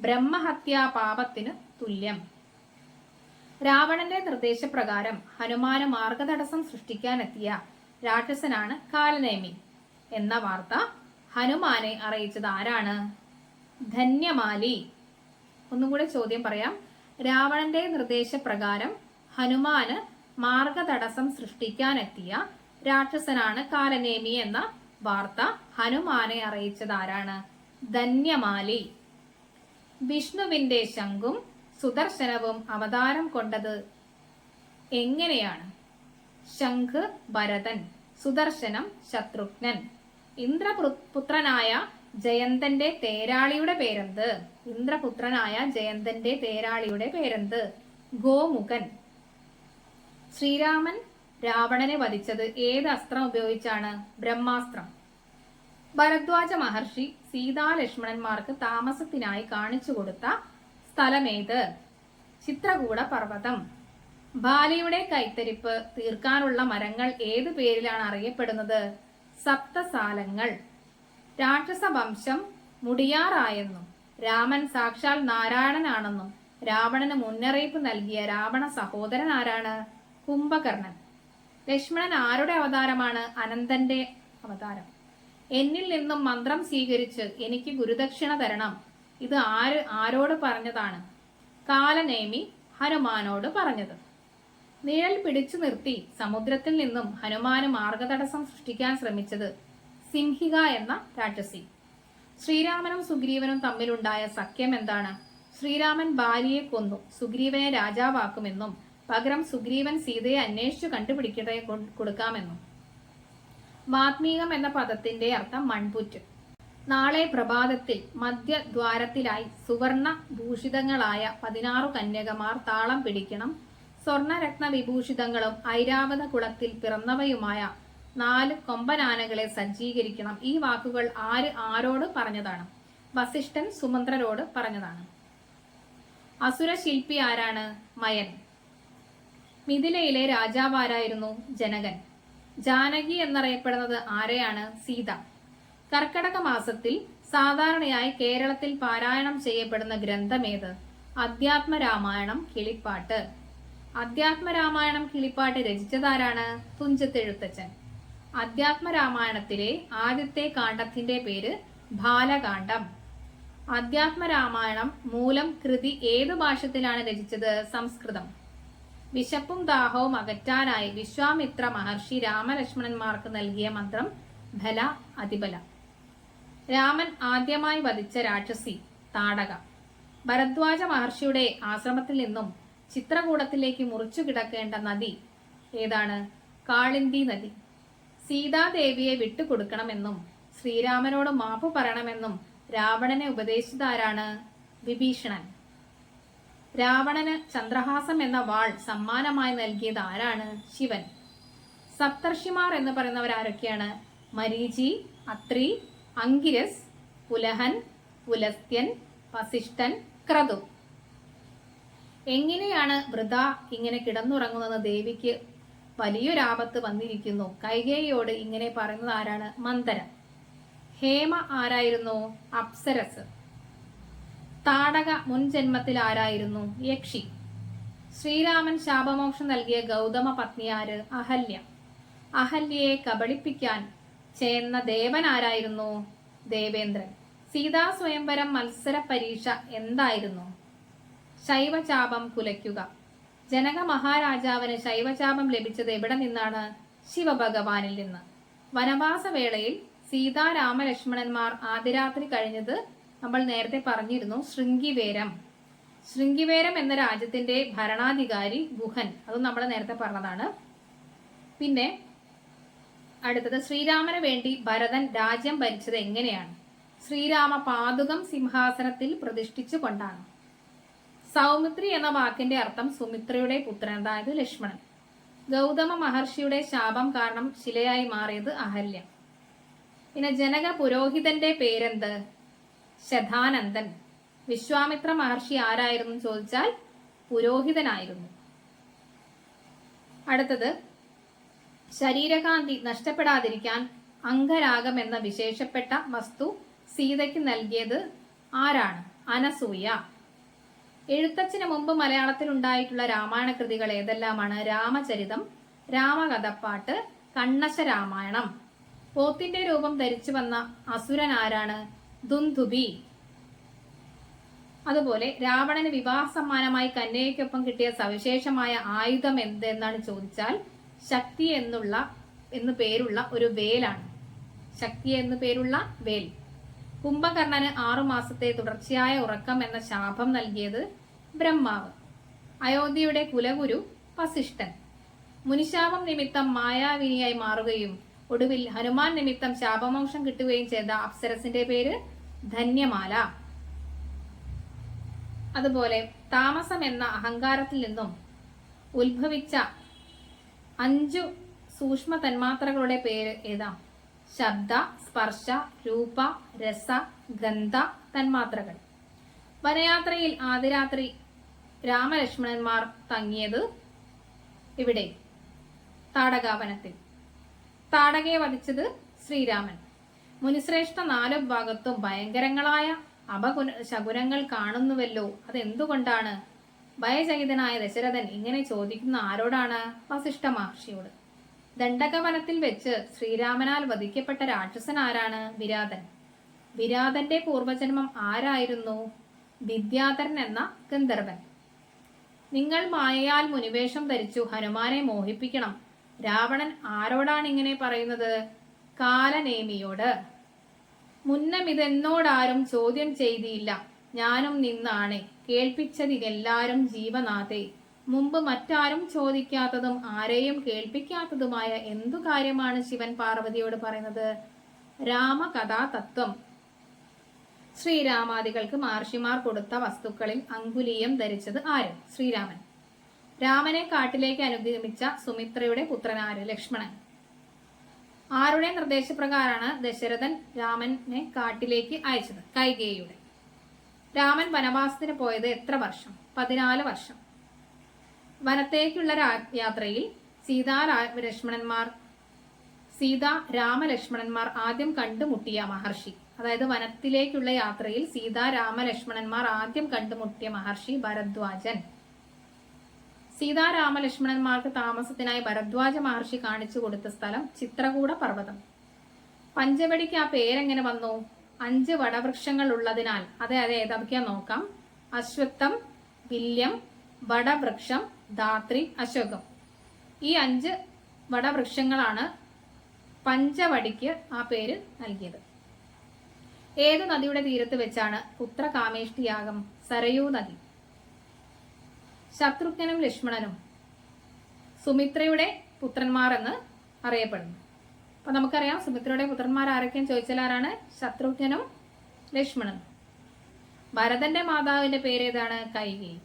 ബ്രഹ്മഹത്യാ പാപത്തിന് തുല്യം. രാവണന്റെ നിർദ്ദേശപ്രകാരം ഹനുമാന് മാർഗതടസ്സം സൃഷ്ടിക്കാനെത്തിയ രാക്ഷസനാണ് കാലനേമി എന്ന വാർത്ത ഹനുമാനെ അറിയിച്ചത് ആരാണ്? ധന്യമാലി. ഒന്നുകൂടെ ചോദ്യം പറയാം. രാവണന്റെ നിർദ്ദേശപ്രകാരം ഹനുമാന് മാർഗതടസ്സം സൃഷ്ടിക്കാനെത്തിയ രാക്ഷസനാണ് കാലനേമി എന്ന വാർത്ത ഹനുമാനെ അറിയിച്ചത് ആരാണ്? ധന്യമാലി. വിഷ്ണുവിന്റെ ശംഖും സുദർശനവും അവതാരം കൊണ്ടത് എങ്ങനെയാണ്? ശംഖ് ഭരതൻ, സുദർശനം ശത്രുഘ്നൻ. ഇന്ദ്രപുത്രനായ ജയന്തന്റെ തേരാളിയുടെ പേരെന്ത്? ഇന്ദ്രപുത്രനായ ജയന്തന്റെ തേരാളിയുടെ പേരെന്ത്? ഗോമുഖൻ. ശ്രീരാമൻ രാവണനെ വധിച്ചത് ഏത് അസ്ത്രം ഉപയോഗിച്ചാണ്? ബ്രഹ്മാസ്ത്രം. ഭരദ്വാജ മഹർഷി സീതാലക്ഷ്മണന്മാർക്ക് താമസത്തിനായി കാണിച്ചു കൊടുത്ത സ്ഥലമേത്? ചിത്രകൂട പർവ്വതം. ബാലിയുടെ കൈത്തരിപ്പ് തീർക്കാനുള്ള മരങ്ങൾ ഏത് പേരിലാണ് അറിയപ്പെടുന്നത്? സപ്തസാലങ്ങൾ. രാക്ഷസ വംശം മുടിയാറായെന്നും രാമൻ സാക്ഷാൽ നാരായണനാണെന്നും രാവണന് മുന്നറിയിപ്പ് നൽകിയ രാവണ സഹോദരൻ ആരാണ്? കുംഭകർണൻ. ലക്ഷ്മണൻ ആരുടെ അവതാരമാണ്? അനന്തന്റെ അവതാരം. എന്നിൽ നിന്നും മന്ത്രം സ്വീകരിച്ച് എനിക്ക് ഗുരുദക്ഷിണ തരണം. ഇത് ആരോട് പറഞ്ഞതാണ്? കാലനേമി ഹനുമാനോട് പറഞ്ഞത്. നിഴൽ പിടിച്ചു നിർത്തി സമുദ്രത്തിൽ നിന്നും ഹനുമാന് മാർഗതടസ്സം സൃഷ്ടിക്കാൻ ശ്രമിച്ചത് സിംഹിക എന്ന രാക്ഷസി. ശ്രീരാമനും സുഗ്രീവനും തമ്മിലുണ്ടായ സഖ്യം എന്താണ്? ശ്രീരാമൻ ബാലിയെ കൊന്നു സുഗ്രീവനെ രാജാവാക്കുമെന്നും പകരം സുഗ്രീവൻ സീതയെ അന്വേഷിച്ചു കണ്ടുപിടിക്കട്ടെ കൊടുക്കാമെന്നും. വാത്മീകം എന്ന പദത്തിന്റെ അർത്ഥം മൺപുറ്റ്. നാളെ പ്രഭാതത്തിൽ മധ്യദ്വാരത്തിലായി സുവർണ ഭൂഷിതങ്ങളായ 16 കന്യകമാർ താളം പിടിക്കണം. സ്വർണരത്ന വിഭൂഷിതങ്ങളും ഐരാവത കുളത്തിൽ പിറന്നവയുമായ 4 കൊമ്പനാനകളെ സജ്ജീകരിക്കണം. ഈ വാക്കുകൾ ആരോട് പറഞ്ഞതാണ്? വസിഷ്ഠൻ സുമന്ത്രരോട് പറഞ്ഞതാണ്. അസുരശില്പി ആരാണ്? മയൻ. മിഥിലയിലെ രാജാവാരായിരുന്നു? ജനകൻ. ജാനകി എന്നറിയപ്പെടുന്നത് ആരെയാണ്? സീത. കർക്കടക മാസത്തിൽ സാധാരണയായി കേരളത്തിൽ പാരായണം ചെയ്യപ്പെടുന്ന ഗ്രന്ഥമേത്? അധ്യാത്മരാമായണം കിളിപ്പാട്ട്. അധ്യാത്മരാമായണം കിളിപ്പാട്ട് രചിച്ചതാരാണ്? തുഞ്ചത്തെഴുത്തച്ഛൻ. അധ്യാത്മരാമായണത്തിലെ ആദ്യത്തെ കാണ്ഡത്തിന്റെ പേര് ബാലകാണ്ഡം. അധ്യാത്മരാമായണം മൂലം കൃതി ഏതു ഭാഷത്തിലാണ് രചിച്ചത്? സംസ്കൃതം. വിശപ്പും ദാഹവും അകറ്റാനായി വിശ്വാമിത്ര മഹർഷി രാമലക്ഷ്മണന്മാർക്ക് നൽകിയ മന്ത്രം ബല അതിബല. രാമൻ ആദ്യമായി വധിച്ച രാക്ഷസി താടക. ഭരദ്വാജ മഹർഷിയുടെ ആശ്രമത്തിൽ നിന്നും ചിത്രകൂടത്തിലേക്ക് മുറിച്ചു കിടക്കേണ്ട നദി ഏതാണ്? കാളിന്തി നദി. സീതാദേവിയെ വിട്ടുകൊടുക്കണമെന്നും ശ്രീരാമനോട് മാപ്പ് പറയണമെന്നും രാവണനെ ഉപദേശിച്ചതാരാണ്? വിഭീഷണൻ. രാവണന് ചന്ദ്രഹാസം എന്ന വാൾ സമ്മാനമായി നൽകിയത് ആരാണ്? ശിവൻ. സപ്തർഷിമാർ എന്ന് പറയുന്നവരാരൊക്കെയാണ്? മരീചി, അത്രി, അങ്കിരസ്, പുലഹൻ, പുലസ്ത്യൻ, വസിഷ്ഠൻ, ക്രതു. എങ്ങനെയാണ് വൃഥ ഇങ്ങനെ കിടന്നുറങ്ങുന്നത് ദേവിക്ക് വലിയൊരാപത്ത് വന്നിരിക്കുന്നു. കൈകേയിയോട് ഇങ്ങനെ പറയുന്നത് ആരാണ്? മന്ദര. ഹേമ ആരായിരുന്നു? അപ്സരസ്. താടക മുൻ ജന്മത്തിൽ ആരായിരുന്നു? യക്ഷി. ശ്രീരാമൻ ശാപമോക്ഷം നൽകിയ ഗൗതമ പത്നി ആര്? അഹല്യ. അഹല്യയെ കബളിപ്പിക്കാൻ ചേർന്ന ദേവൻ ആരായിരുന്നു? ദേവേന്ദ്രൻ. സീതാ സ്വയംവരം മത്സര പരീക്ഷ എന്തായിരുന്നു? ശൈവചാപം കുലയ്ക്കുക. ജനക മഹാരാജാവിന് ശൈവചാപം ലഭിച്ചത് എവിടെ നിന്നാണ്? ശിവഭഗവാനിൽ നിന്ന്. വനവാസവേളയിൽ സീതാരാമലക്ഷ്മണന്മാർ ആദ്യരാത്രി കഴിഞ്ഞത് നമ്മൾ നേരത്തെ പറഞ്ഞിരുന്നു. ശൃംഗിവേരം. ശൃംഗിവേരം എന്ന രാജ്യത്തിന്റെ ഭരണാധികാരി ഗുഹൻ. അതും നമ്മൾ നേരത്തെ പറഞ്ഞതാണ്. പിന്നെ അടുത്തത്, ശ്രീരാമന് വേണ്ടി ഭരതൻ രാജ്യം ഭരിച്ചത് എങ്ങനെയാണ്? ശ്രീരാമ പാതുകം സിംഹാസനത്തിൽ പ്രതിഷ്ഠിച്ചു കൊണ്ടാണ്. സൗമിത്രി എന്ന വാക്കിന്റെ അർത്ഥം സുമിത്രയുടെ പുത്രൻ, അതായത് ലക്ഷ്മണൻ. ഗൗതമ മഹർഷിയുടെ ശാപം കാരണം ശിലയായി മാറിയത് അഹല്യ. പിന്നെ ജനക പുരോഹിതന്റെ പേരെന്ത്? ശതാനന്ദൻ. വിശ്വാമിത്ര മഹർഷി ആരായിരുന്നു ചോദിച്ചാൽ പുരോഹിതനായിരുന്നു. അടുത്തത്, ശരീരകാന്തി നഷ്ടപ്പെടാതിരിക്കാൻ അംഗരാഗം എന്ന വിശേഷപ്പെട്ട വസ്തു സീതയ്ക്ക് നൽകിയത് ആരാണ്? അനസൂയ. എഴുത്തച്ഛന് മുമ്പ് മലയാളത്തിൽ ഉണ്ടായിട്ടുള്ള രാമായണ കൃതികൾ ഏതെല്ലാമാണ്? രാമചരിതം, രാമകഥപ്പാട്ട്, കണ്ണശ രാമായണം. പോത്തിന്റെ രൂപം ധരിച്ചു വന്ന അസുരൻ ആരാണ്? ദുന്ദുബി. അതുപോലെ രാവണന് വിവാഹ സമ്മാനമായി കന്യകയ്ക്കൊപ്പം കിട്ടിയ സവിശേഷമായ ആയുധം എന്തെന്നാണ് ചോദിച്ചാൽ ശക്തി എന്നു പേരുള്ള ഒരു വേലാണ്. ശക്തി എന്നു പേരുള്ള വേൽ. കുംഭകർണന് 6 മാസത്തെ തുടർച്ചയായ ഉറക്കം എന്ന ശാപം നൽകിയത് ബ്രഹ്മാവ്. അയോധ്യയുടെ കുലഗുരു വസിഷ്ഠൻ. മുനിശാപം നിമിത്തം മായാവിനിയായി മാറുകയും ഒടുവിൽ ഹനുമാൻ നിമിത്തം ശാപമോക്ഷം കിട്ടുകയും ചെയ്ത അപ്സരസിന്റെ പേര് ധന്യമാല. അതുപോലെ താമസം എന്ന അഹങ്കാരത്തിൽ നിന്നും ഉത്ഭവിച്ച 5 സൂക്ഷ്മ തന്മാത്രകളുടെ പേര് ഏതാ? ശബ്ദ, സ്പർശ, രൂപ, രസ, ഗന്ധ തന്മാത്രകൾ. വനയാത്രയിൽ ആദ്യരാത്രി രാമലക്ഷ്മണന്മാർ തങ്ങിയത് ഇവിടെ താടകാവനത്തിൽ. താടകയെ വധിച്ചത് ശ്രീരാമൻ. മുനിശ്രേഷ്ഠ 4 ഭാഗത്തും ഭയങ്കരങ്ങളായ ശകുനങ്ങൾ കാണുന്നുവല്ലോ, അതെന്തുകൊണ്ടാണ്? ഭയചകിതനായ ദശരഥൻ ഇങ്ങനെ ചോദിക്കുന്ന ആരോടാണ്? വസിഷ്ഠ മഹർഷിയോട്. ദണ്ഡകവനത്തിൽ വെച്ച് ശ്രീരാമനാൽ വധിക്കപ്പെട്ട രാക്ഷസൻ ആരാണ്? വിരാതൻ. വിരാതന്റെ പൂർവജന്മം ആരായിരുന്നു? വിദ്യാധരൻ എന്ന ഗന്ധർവൻ. നിങ്ങൾ മായയാൽ മുനിവേഷം ധരിച്ചു ഹനുമാനെ മോഹിപ്പിക്കണം. രാവണൻ ആരോടാണ് ഇങ്ങനെ പറയുന്നത്? കാലനേമിയോട്. മുന്നം ഇതെന്നോടാരും ചോദ്യം ചെയ്തില്ല, ഞാനും നിന്നാണേ കേൾപ്പിച്ചതിലെല്ലാരും ജീവനാഥേ. മുമ്പ് മറ്റാരും ചോദിക്കാത്തതും ആരെയും കേൾപ്പിക്കാത്തതുമായ എന്തു കാര്യമാണ് ശിവൻ പാർവതിയോട് പറയുന്നത്? രാമകഥാതത്വം. ശ്രീരാമാദികൾക്ക് മഹർഷിമാർ കൊടുത്ത വസ്തുക്കളിൽ അങ്കുലീയം ധരിച്ചത് ആര്? ശ്രീരാമൻ. രാമനെ കാട്ടിലേക്ക് അനുഗമിച്ച സുമിത്രയുടെ പുത്രനാര്? ലക്ഷ്മണൻ. ആരുടെ നിർദ്ദേശപ്രകാരമാണ് ദശരഥൻ രാമനെ കാട്ടിലേക്ക് അയച്ചത്? കൈകേയിയുടെ. രാമൻ വനവാസത്തിന് പോയത് എത്ര വർഷം? 14 വർഷം. വനത്തേക്കുള്ള യാത്രയിൽ രാമലക്ഷ്മണന്മാർ ആദ്യം കണ്ടുമുട്ടിയ മഹർഷി, അതായത് വനത്തിലേക്കുള്ള യാത്രയിൽ രാമലക്ഷ്മണന്മാർ ആദ്യം കണ്ടുമുട്ടിയ മഹർഷി ഭരദ്വാജൻ. രാമലക്ഷ്മണന്മാർക്ക് താമസത്തിനായി ഭരദ്വാജ മഹർഷി കാണിച്ചു കൊടുത്ത സ്ഥലം ചിത്രകൂട പർവ്വതം. പഞ്ചവടിക്ക് ആ പേരെങ്ങനെ വന്നു? 5 വടവൃക്ഷങ്ങൾ ഉള്ളതിനാൽ. അതായത് ഏതൊക്കെയാ നോക്കാം. അശ്വത്ഥം, വില്യം, വടവൃക്ഷം, ധാത്രി, അശോകം. ഈ 5 വടവൃക്ഷങ്ങളാണ് പഞ്ചവടിക്ക് ആ പേര് നൽകിയത്. ഏതു നദിയുടെ തീരത്ത് വെച്ചാണ് പുത്രകാമേഷ്ടിയാഗം? സരയൂ നദി. ശത്രുഘ്നും ലക്ഷ്മണനും സുമിത്രയുടെ പുത്രന്മാർ എന്ന് അറിയപ്പെടുന്നു. അപ്പൊ നമുക്കറിയാം സുമിത്രയുടെ പുത്രന്മാർ ആരൊക്കെയെന്ന് ചോദിച്ചാൽ ആരാണ്? ശത്രുഘ്നും ലക്ഷ്മണനും. ഭരതന്റെ മാതാവിന്റെ പേര് ഏതാണ്? കൈകേയി.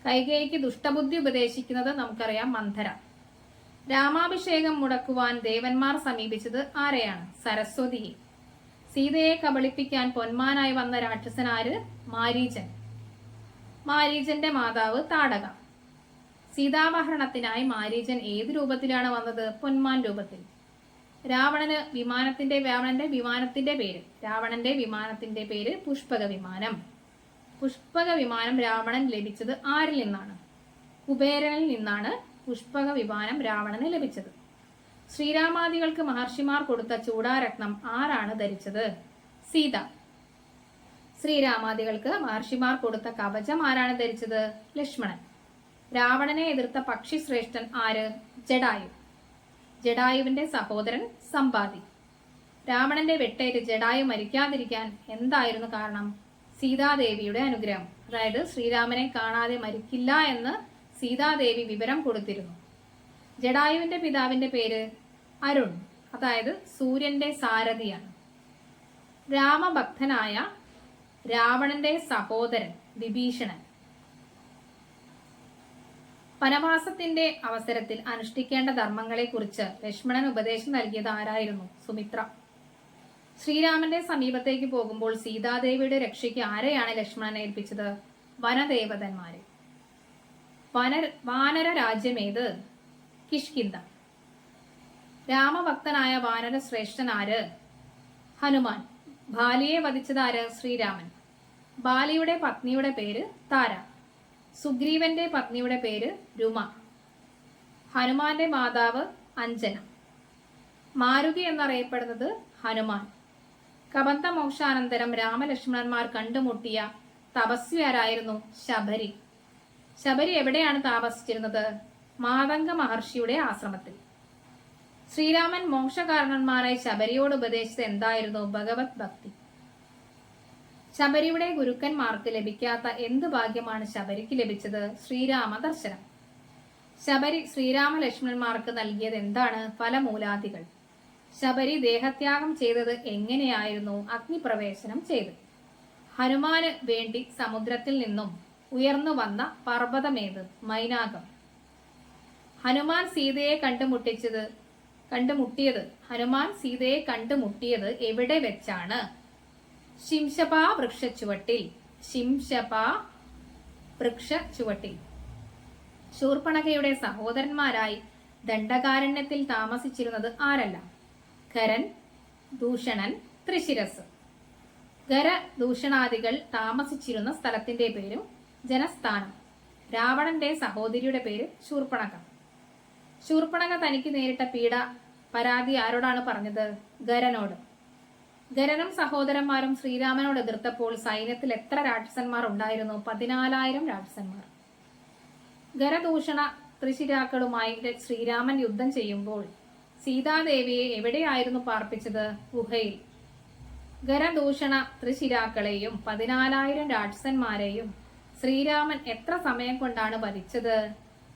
കൈകേയിക്ക് ദുഷ്ടബുദ്ധി ഉപദേശിക്കുന്നത് നമുക്കറിയാം മന്ധര. രാമാഭിഷേകം മുടക്കുവാൻ ദേവന്മാർ സമീപിച്ചത് ആരെയാണ്? സരസ്വതിയെ. സീതയെ കബളിപ്പിക്കാൻ പൊന്മാനായി വന്ന രാക്ഷസനാര്? മാരീചൻ. മാരീചന്റെ മാതാവ് താടക. സീതാപഹരണത്തിനായി മാരീചൻ ഏത് രൂപത്തിലാണ് വന്നത്? പൊന്മാൻ രൂപത്തിൽ. രാവണന്റെ വിമാനത്തിന്റെ പേര് പുഷ്പക വിമാനം. പുഷ്പക വിമാനം രാവണൻ ലഭിച്ചത് ആരിൽ നിന്നാണ്? കുബേരനിൽ നിന്നാണ് പുഷ്പക വിമാനം രാവണന് ലഭിച്ചത്. ശ്രീരാമാദികൾക്ക് മഹർഷിമാർ കൊടുത്ത ചൂടാരത്നം ആരാണ് ധരിച്ചത്? സീത. ശ്രീരാമാദികൾക്ക് മഹർഷിമാർ കൊടുത്ത കവചം ആരാണ് ധരിച്ചത്? ലക്ഷ്മണൻ. രാവണനെ എതിർത്ത പക്ഷി ശ്രേഷ്ഠൻ ആര്? ജടായു. ജടായുവിന്റെ സഹോദരൻ സമ്പാതി. രാവണന്റെ വെട്ടേറ്റ് ജടായു മരിക്കാതിരിക്കാൻ എന്തായിരുന്നു കാരണം? സീതാദേവിയുടെ അനുഗ്രഹം. അതായത് ശ്രീരാമനെ കാണാതെ മരിക്കില്ല എന്ന് സീതാദേവി വിവരം കൊടുത്തിരുന്നു. ജടായുവിന്റെ പിതാവിന്റെ പേര് അരുൺ, അതായത് സൂര്യന്റെ സാരഥിയാണ്. രാമഭക്തനായ രാവണന്റെ സഹോദരൻ വിഭീഷണൻ. വനവാസത്തിന്റെ അവസരത്തിൽ അനുഷ്ഠിക്കേണ്ട ധർമ്മങ്ങളെക്കുറിച്ച് ലക്ഷ്മണൻ ഉപദേശം നൽകിയത് ആരായിരുന്നു? സുമിത്ര. ശ്രീരാമന്റെ സമീപത്തേക്ക് പോകുമ്പോൾ സീതാദേവിയുടെ രക്ഷയ്ക്ക് ആരെയാണ് ലക്ഷ്മണൻ ഏൽപ്പിച്ചത്? വനദേവതന്മാരെ. വാനര രാജ്യമേത്? കിഷ്കിന്ധ. രാമഭക്തനായ വാനര ശ്രേഷ്ഠൻ ആര്? ഹനുമാൻ. ബാലിയെ വധിച്ചത് ആര്? ശ്രീരാമൻ. ബാലിയുടെ പത്നിയുടെ പേര് താര. സുഗ്രീവന്റെ പത്നിയുടെ പേര് രുമ. ഹനുമാന്റെ മാതാവ് അഞ്ജന. മാരുതി എന്നറിയപ്പെടുന്നത് ഹനുമാൻ. കബന്ധ മോക്ഷാനന്തരം രാമലക്ഷ്മണന്മാർ കണ്ടുമുട്ടിയ തപസ്വിയാരായിരുന്നു? ശബരി. ശബരി എവിടെയാണ് താമസിച്ചിരുന്നത്? മാതംഗ മഹർഷിയുടെ ആശ്രമത്തിൽ. ശ്രീരാമൻ മോക്ഷകാരണന്മാരായി ശബരിയോട് ഉപദേശിച്ചത് എന്തായിരുന്നു? ഭഗവത് ഭക്തി. ശബരിയുടെ ഗുരുക്കന്മാർക്ക് ലഭിക്കാത്ത എന്ത് ഭാഗ്യമാണ് ശബരിക്ക് ലഭിച്ചത്? ശ്രീരാമ ദർശനം. ശബരി ശ്രീരാമ ലക്ഷ്മണന്മാർക്ക് നൽകിയത് എന്താണ്? ഫലമൂലാദികൾ. ശബരി ദേഹത്യാഗം ചെയ്തത് എങ്ങനെയായിരുന്നു? അഗ്നിപ്രവേശനം ചെയ്ത്. ഹനുമാന് വേണ്ടി സമുദ്രത്തിൽ നിന്നും ഉയർന്നു വന്ന പർവ്വതമേത്? മൈനാകം. ഹനുമാൻ സീതയെ കണ്ടുമുട്ടിയത് എവിടെ വെച്ചാണ്? ശിംശപാ വൃക്ഷച്ചുവട്ടിൽ. ശൂർപ്പണഖയുടെ സഹോദരന്മാരായി ദണ്ഡകാരണ്യത്തിൽ താമസിച്ചിരുന്നത് ആരെല്ലാം? ഖരൻ, ദൂഷണൻ, ത്രിശിരസ്. ഖരദൂഷണാദികൾ താമസിച്ചിരുന്ന സ്ഥലത്തിന്റെ പേരും ജനസ്ഥാനം. രാവണന്റെ സഹോദരിയുടെ പേര് ശൂർപ്പണഖ. ശൂർപ്പണഖ തനിക്ക് നേരിട്ട പരാതി ആരോടാണ് പറഞ്ഞത്? ഖരനോട്. ഖരനും സഹോദരന്മാരും ശ്രീരാമനോട് എതിർത്തപ്പോൾ സൈന്യത്തിൽ എത്ര രാക്ഷസന്മാർ ഉണ്ടായിരുന്നു? 14,000 രാക്ഷസന്മാർ. ഖരദൂഷണ ത്രിശിരാക്കളുമായി ശ്രീരാമൻ യുദ്ധം ചെയ്യുമ്പോൾ സീതാദേവിയെ എവിടെയായിരുന്നു പാർപ്പിച്ചത്? ഗുഹയിൽ. ഖരദൂഷണ ത്രിശിരാക്കളെയും 14,000 രാക്ഷസന്മാരെയും ശ്രീരാമൻ എത്ര സമയം കൊണ്ടാണ് വധിച്ചത്?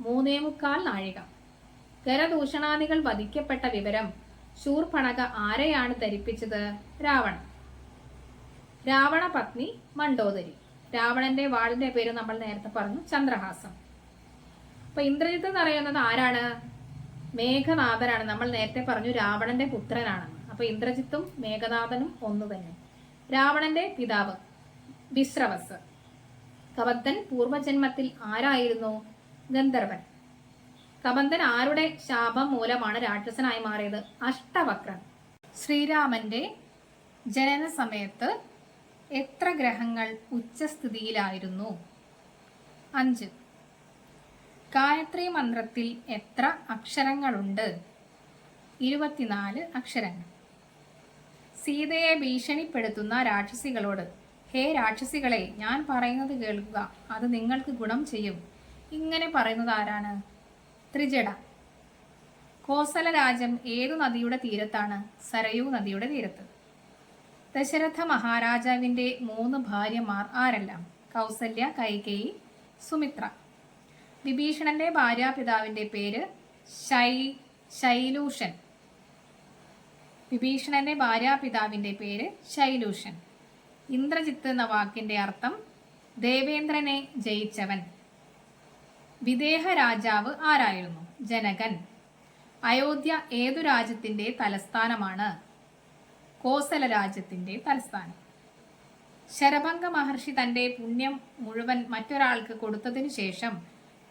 3.25 നാഴിക. ഖരദൂഷണാദികൾ വധിക്കപ്പെട്ട വിവരം ശൂർപ്പണഖ ആരെയാണ് ധരിപ്പിച്ചത്? രാവണൻ. രാവണ പത്നി മണ്ഡോദരി. രാവണന്റെ വാളിന്റെ പേര് നമ്മൾ നേരത്തെ പറഞ്ഞു, ചന്ദ്രഹാസം. അപ്പൊ ഇന്ദ്രജിത്ത് എന്ന് പറയുന്നത് ആരാണ്? മേഘനാഥനാണ്. നമ്മൾ നേരത്തെ പറഞ്ഞു രാവണന്റെ പുത്രനാണെന്ന്. അപ്പൊ ഇന്ദ്രജിത്തും മേഘനാഥനും ഒന്നു തന്നെ. രാവണന്റെ പിതാവ് വിശ്രവസ്. കബന്ധൻ പൂർവജന്മത്തിൽ ആരായിരുന്നു? ഗന്ധർവൻ. കബന്ധൻ ആരുടെ ശാപം മൂലമാണ് രാക്ഷസനായി മാറിയത്? അഷ്ടവക്രൻ. ശ്രീരാമന്റെ ജനന സമയത്ത് എത്ര ഗ്രഹങ്ങൾ ഉച്ചസ്ഥിതിയിലായിരുന്നു? 5. ഗായത്രി മന്ത്രത്തിൽ എത്ര അക്ഷരങ്ങളുണ്ട്? 24 അക്ഷരങ്ങൾ. സീതയെ ഭീഷണിപ്പെടുത്തുന്ന രാക്ഷസികളോട്, ഹേ രാക്ഷസികളെ, ഞാൻ പറയുന്നത് കേൾക്കുക, അത് നിങ്ങൾക്ക് ഗുണം ചെയ്യും, ഇങ്ങനെ പറയുന്നത് ആരാണ്? ത്രിജട. കോസല രാജ്യം ഏതു നദിയുടെ തീരത്താണ്? സരയൂ നദിയുടെ തീരത്ത്. ദശരഥ മഹാരാജാവിന്റെ 3 ഭാര്യമാർ ആരെല്ലാം? കൗസല്യ, കൈകേയി, സുമിത്ര. വിഭീഷണന്റെ ഭാര്യാപിതാവിന്റെ പേര് ശൈലൂഷൻ. വിഭീഷണന്റെ ഭാര്യാപിതാവിന്റെ പേര് ശൈലൂഷൻ. ഇന്ദ്രജിത്ത് എന്ന വാക്കിന്റെ അർത്ഥം ദേവേന്ദ്രനെ ജയിച്ചവൻ. വിദേഹ രാജാവ് ആരായിരുന്നു? ജനകൻ. അയോധ്യ ഏതു രാജ്യത്തിന്റെ തലസ്ഥാനമാണ്? കോസല രാജ്യത്തിന്റെ തലസ്ഥാനം. ശരഭംഗ മഹർഷി തന്റെ പുണ്യം മുഴുവൻ മറ്റൊരാൾക്ക് കൊടുത്തതിനു ശേഷം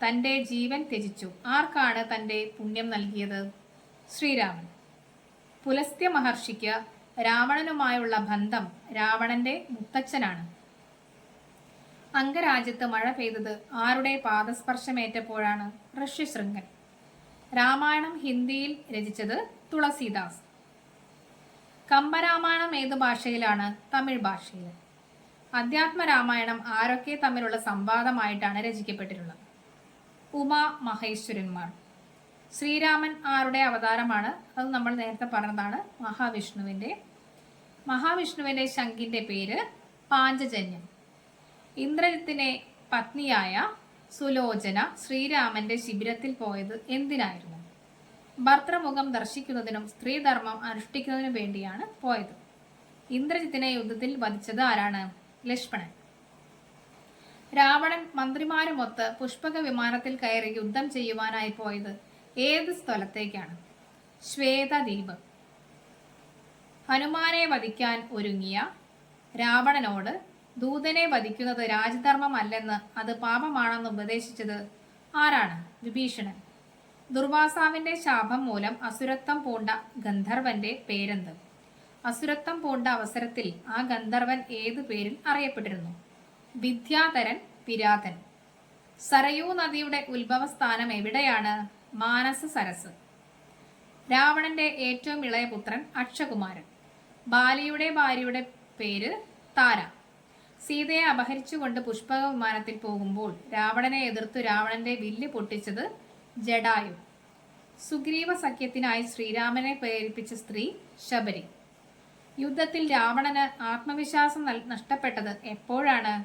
തൻ്റെ ജീവൻ ത്യജിച്ചു. ആർക്കാണ് തൻ്റെ പുണ്യം നൽകിയത്? ശ്രീരാമൻ. പുലസ്ത്യ മഹർഷിക്ക് രാവണനുമായുള്ള ബന്ധം രാവണന്റെ മുത്തച്ഛനാണ്. അംഗരാജ്യത്ത് മഴ പെയ്തത് ആരുടെ പാദസ്പർശമേറ്റപ്പോഴാണ്? ഋഷ്യശൃംഗൻ. രാമായണം ഹിന്ദിയിൽ രചിച്ചത് തുളസീദാസ്. കമ്പരാമായണം ഏത് ഭാഷയിലാണ്? തമിഴ് ഭാഷയിൽ. അധ്യാത്മരാമായണം ആരൊക്കെ തമ്മിലുള്ള സംവാദമായിട്ടാണ് രചിക്കപ്പെട്ടിട്ടുള്ളത്? ഉമാ മഹേശ്വരന്മാർ. ശ്രീരാമൻ ആരുടെ അവതാരമാണ്? അത് നമ്മൾ നേരത്തെ പറഞ്ഞതാണ്, മഹാവിഷ്ണുവിന്റെ ശംഖിന്റെ പേര് പാഞ്ചജന്യം. ഇന്ദ്രജിത്തിന്റെ പത്നിയായ സുലോചന ശ്രീരാമന്റെ ശിബിരത്തിൽ പോയത് എന്തിനായിരുന്നു? ഭർത്തൃമുഖം ദർശിക്കുന്നതിനും സ്ത്രീധർമ്മം അനുഷ്ഠിക്കുന്നതിനും വേണ്ടിയാണ് പോയത്. ഇന്ദ്രജിത്തിനെ യുദ്ധത്തിൽ വധിച്ചത് ആരാണ്? ലക്ഷ്മണൻ. രാവണൻ മന്ത്രിമാരുമൊത്ത് പുഷ്പക വിമാനത്തിൽ കയറി യുദ്ധം ചെയ്യുവാനായി പോയത് ഏത് സ്ഥലത്തേക്കാണ്? ശ്വേതദ്വീപ്. ഹനുമാനെ വധിക്കാൻ ഒരുങ്ങിയ രാവണനോട് ദൂതനെ വധിക്കുന്നത് രാജധർമ്മമല്ലെന്ന്, അത് പാപമാണെന്ന് ഉപദേശിച്ചത് ആരാണ്? വിഭീഷണൻ. ദുർവാസാവിന്റെ ശാപം മൂലം അസുരത്വം പൂണ്ട ഗന്ധർവന്റെ പേരെന്ത്? അസുരത്വം പൂണ്ട അവസരത്തിൽ ആ ഗന്ധർവൻ ഏതു പേരിൽ അറിയപ്പെട്ടിരുന്നു? വിദ്യാധരൻ പിരാതൻ. സരയൂ നദിയുടെ ഉത്ഭവസ്ഥാനം എവിടെയാണ്? മാനസ സരസ്. രാവണന്റെ ഏറ്റവും ഇളയ പുത്രൻ അക്ഷകുമാരൻ. ബാലിയുടെ ഭാര്യയുടെ പേര് താര. സീതയെ അപഹരിച്ചുകൊണ്ട് പുഷ്പക വിമാനത്തിൽ പോകുമ്പോൾ രാവണനെ എതിർത്തു രാവണന്റെ വില്ല് പൊട്ടിച്ചത് ജഡായു. സുഗ്രീവ സഖ്യത്തിനായി ശ്രീരാമനെ പ്രേരിപ്പിച്ച സ്ത്രീ ശബരി. യുദ്ധത്തിൽ രാവണന് ആത്മവിശ്വാസം നഷ്ടപ്പെട്ടത് എപ്പോഴാണ്?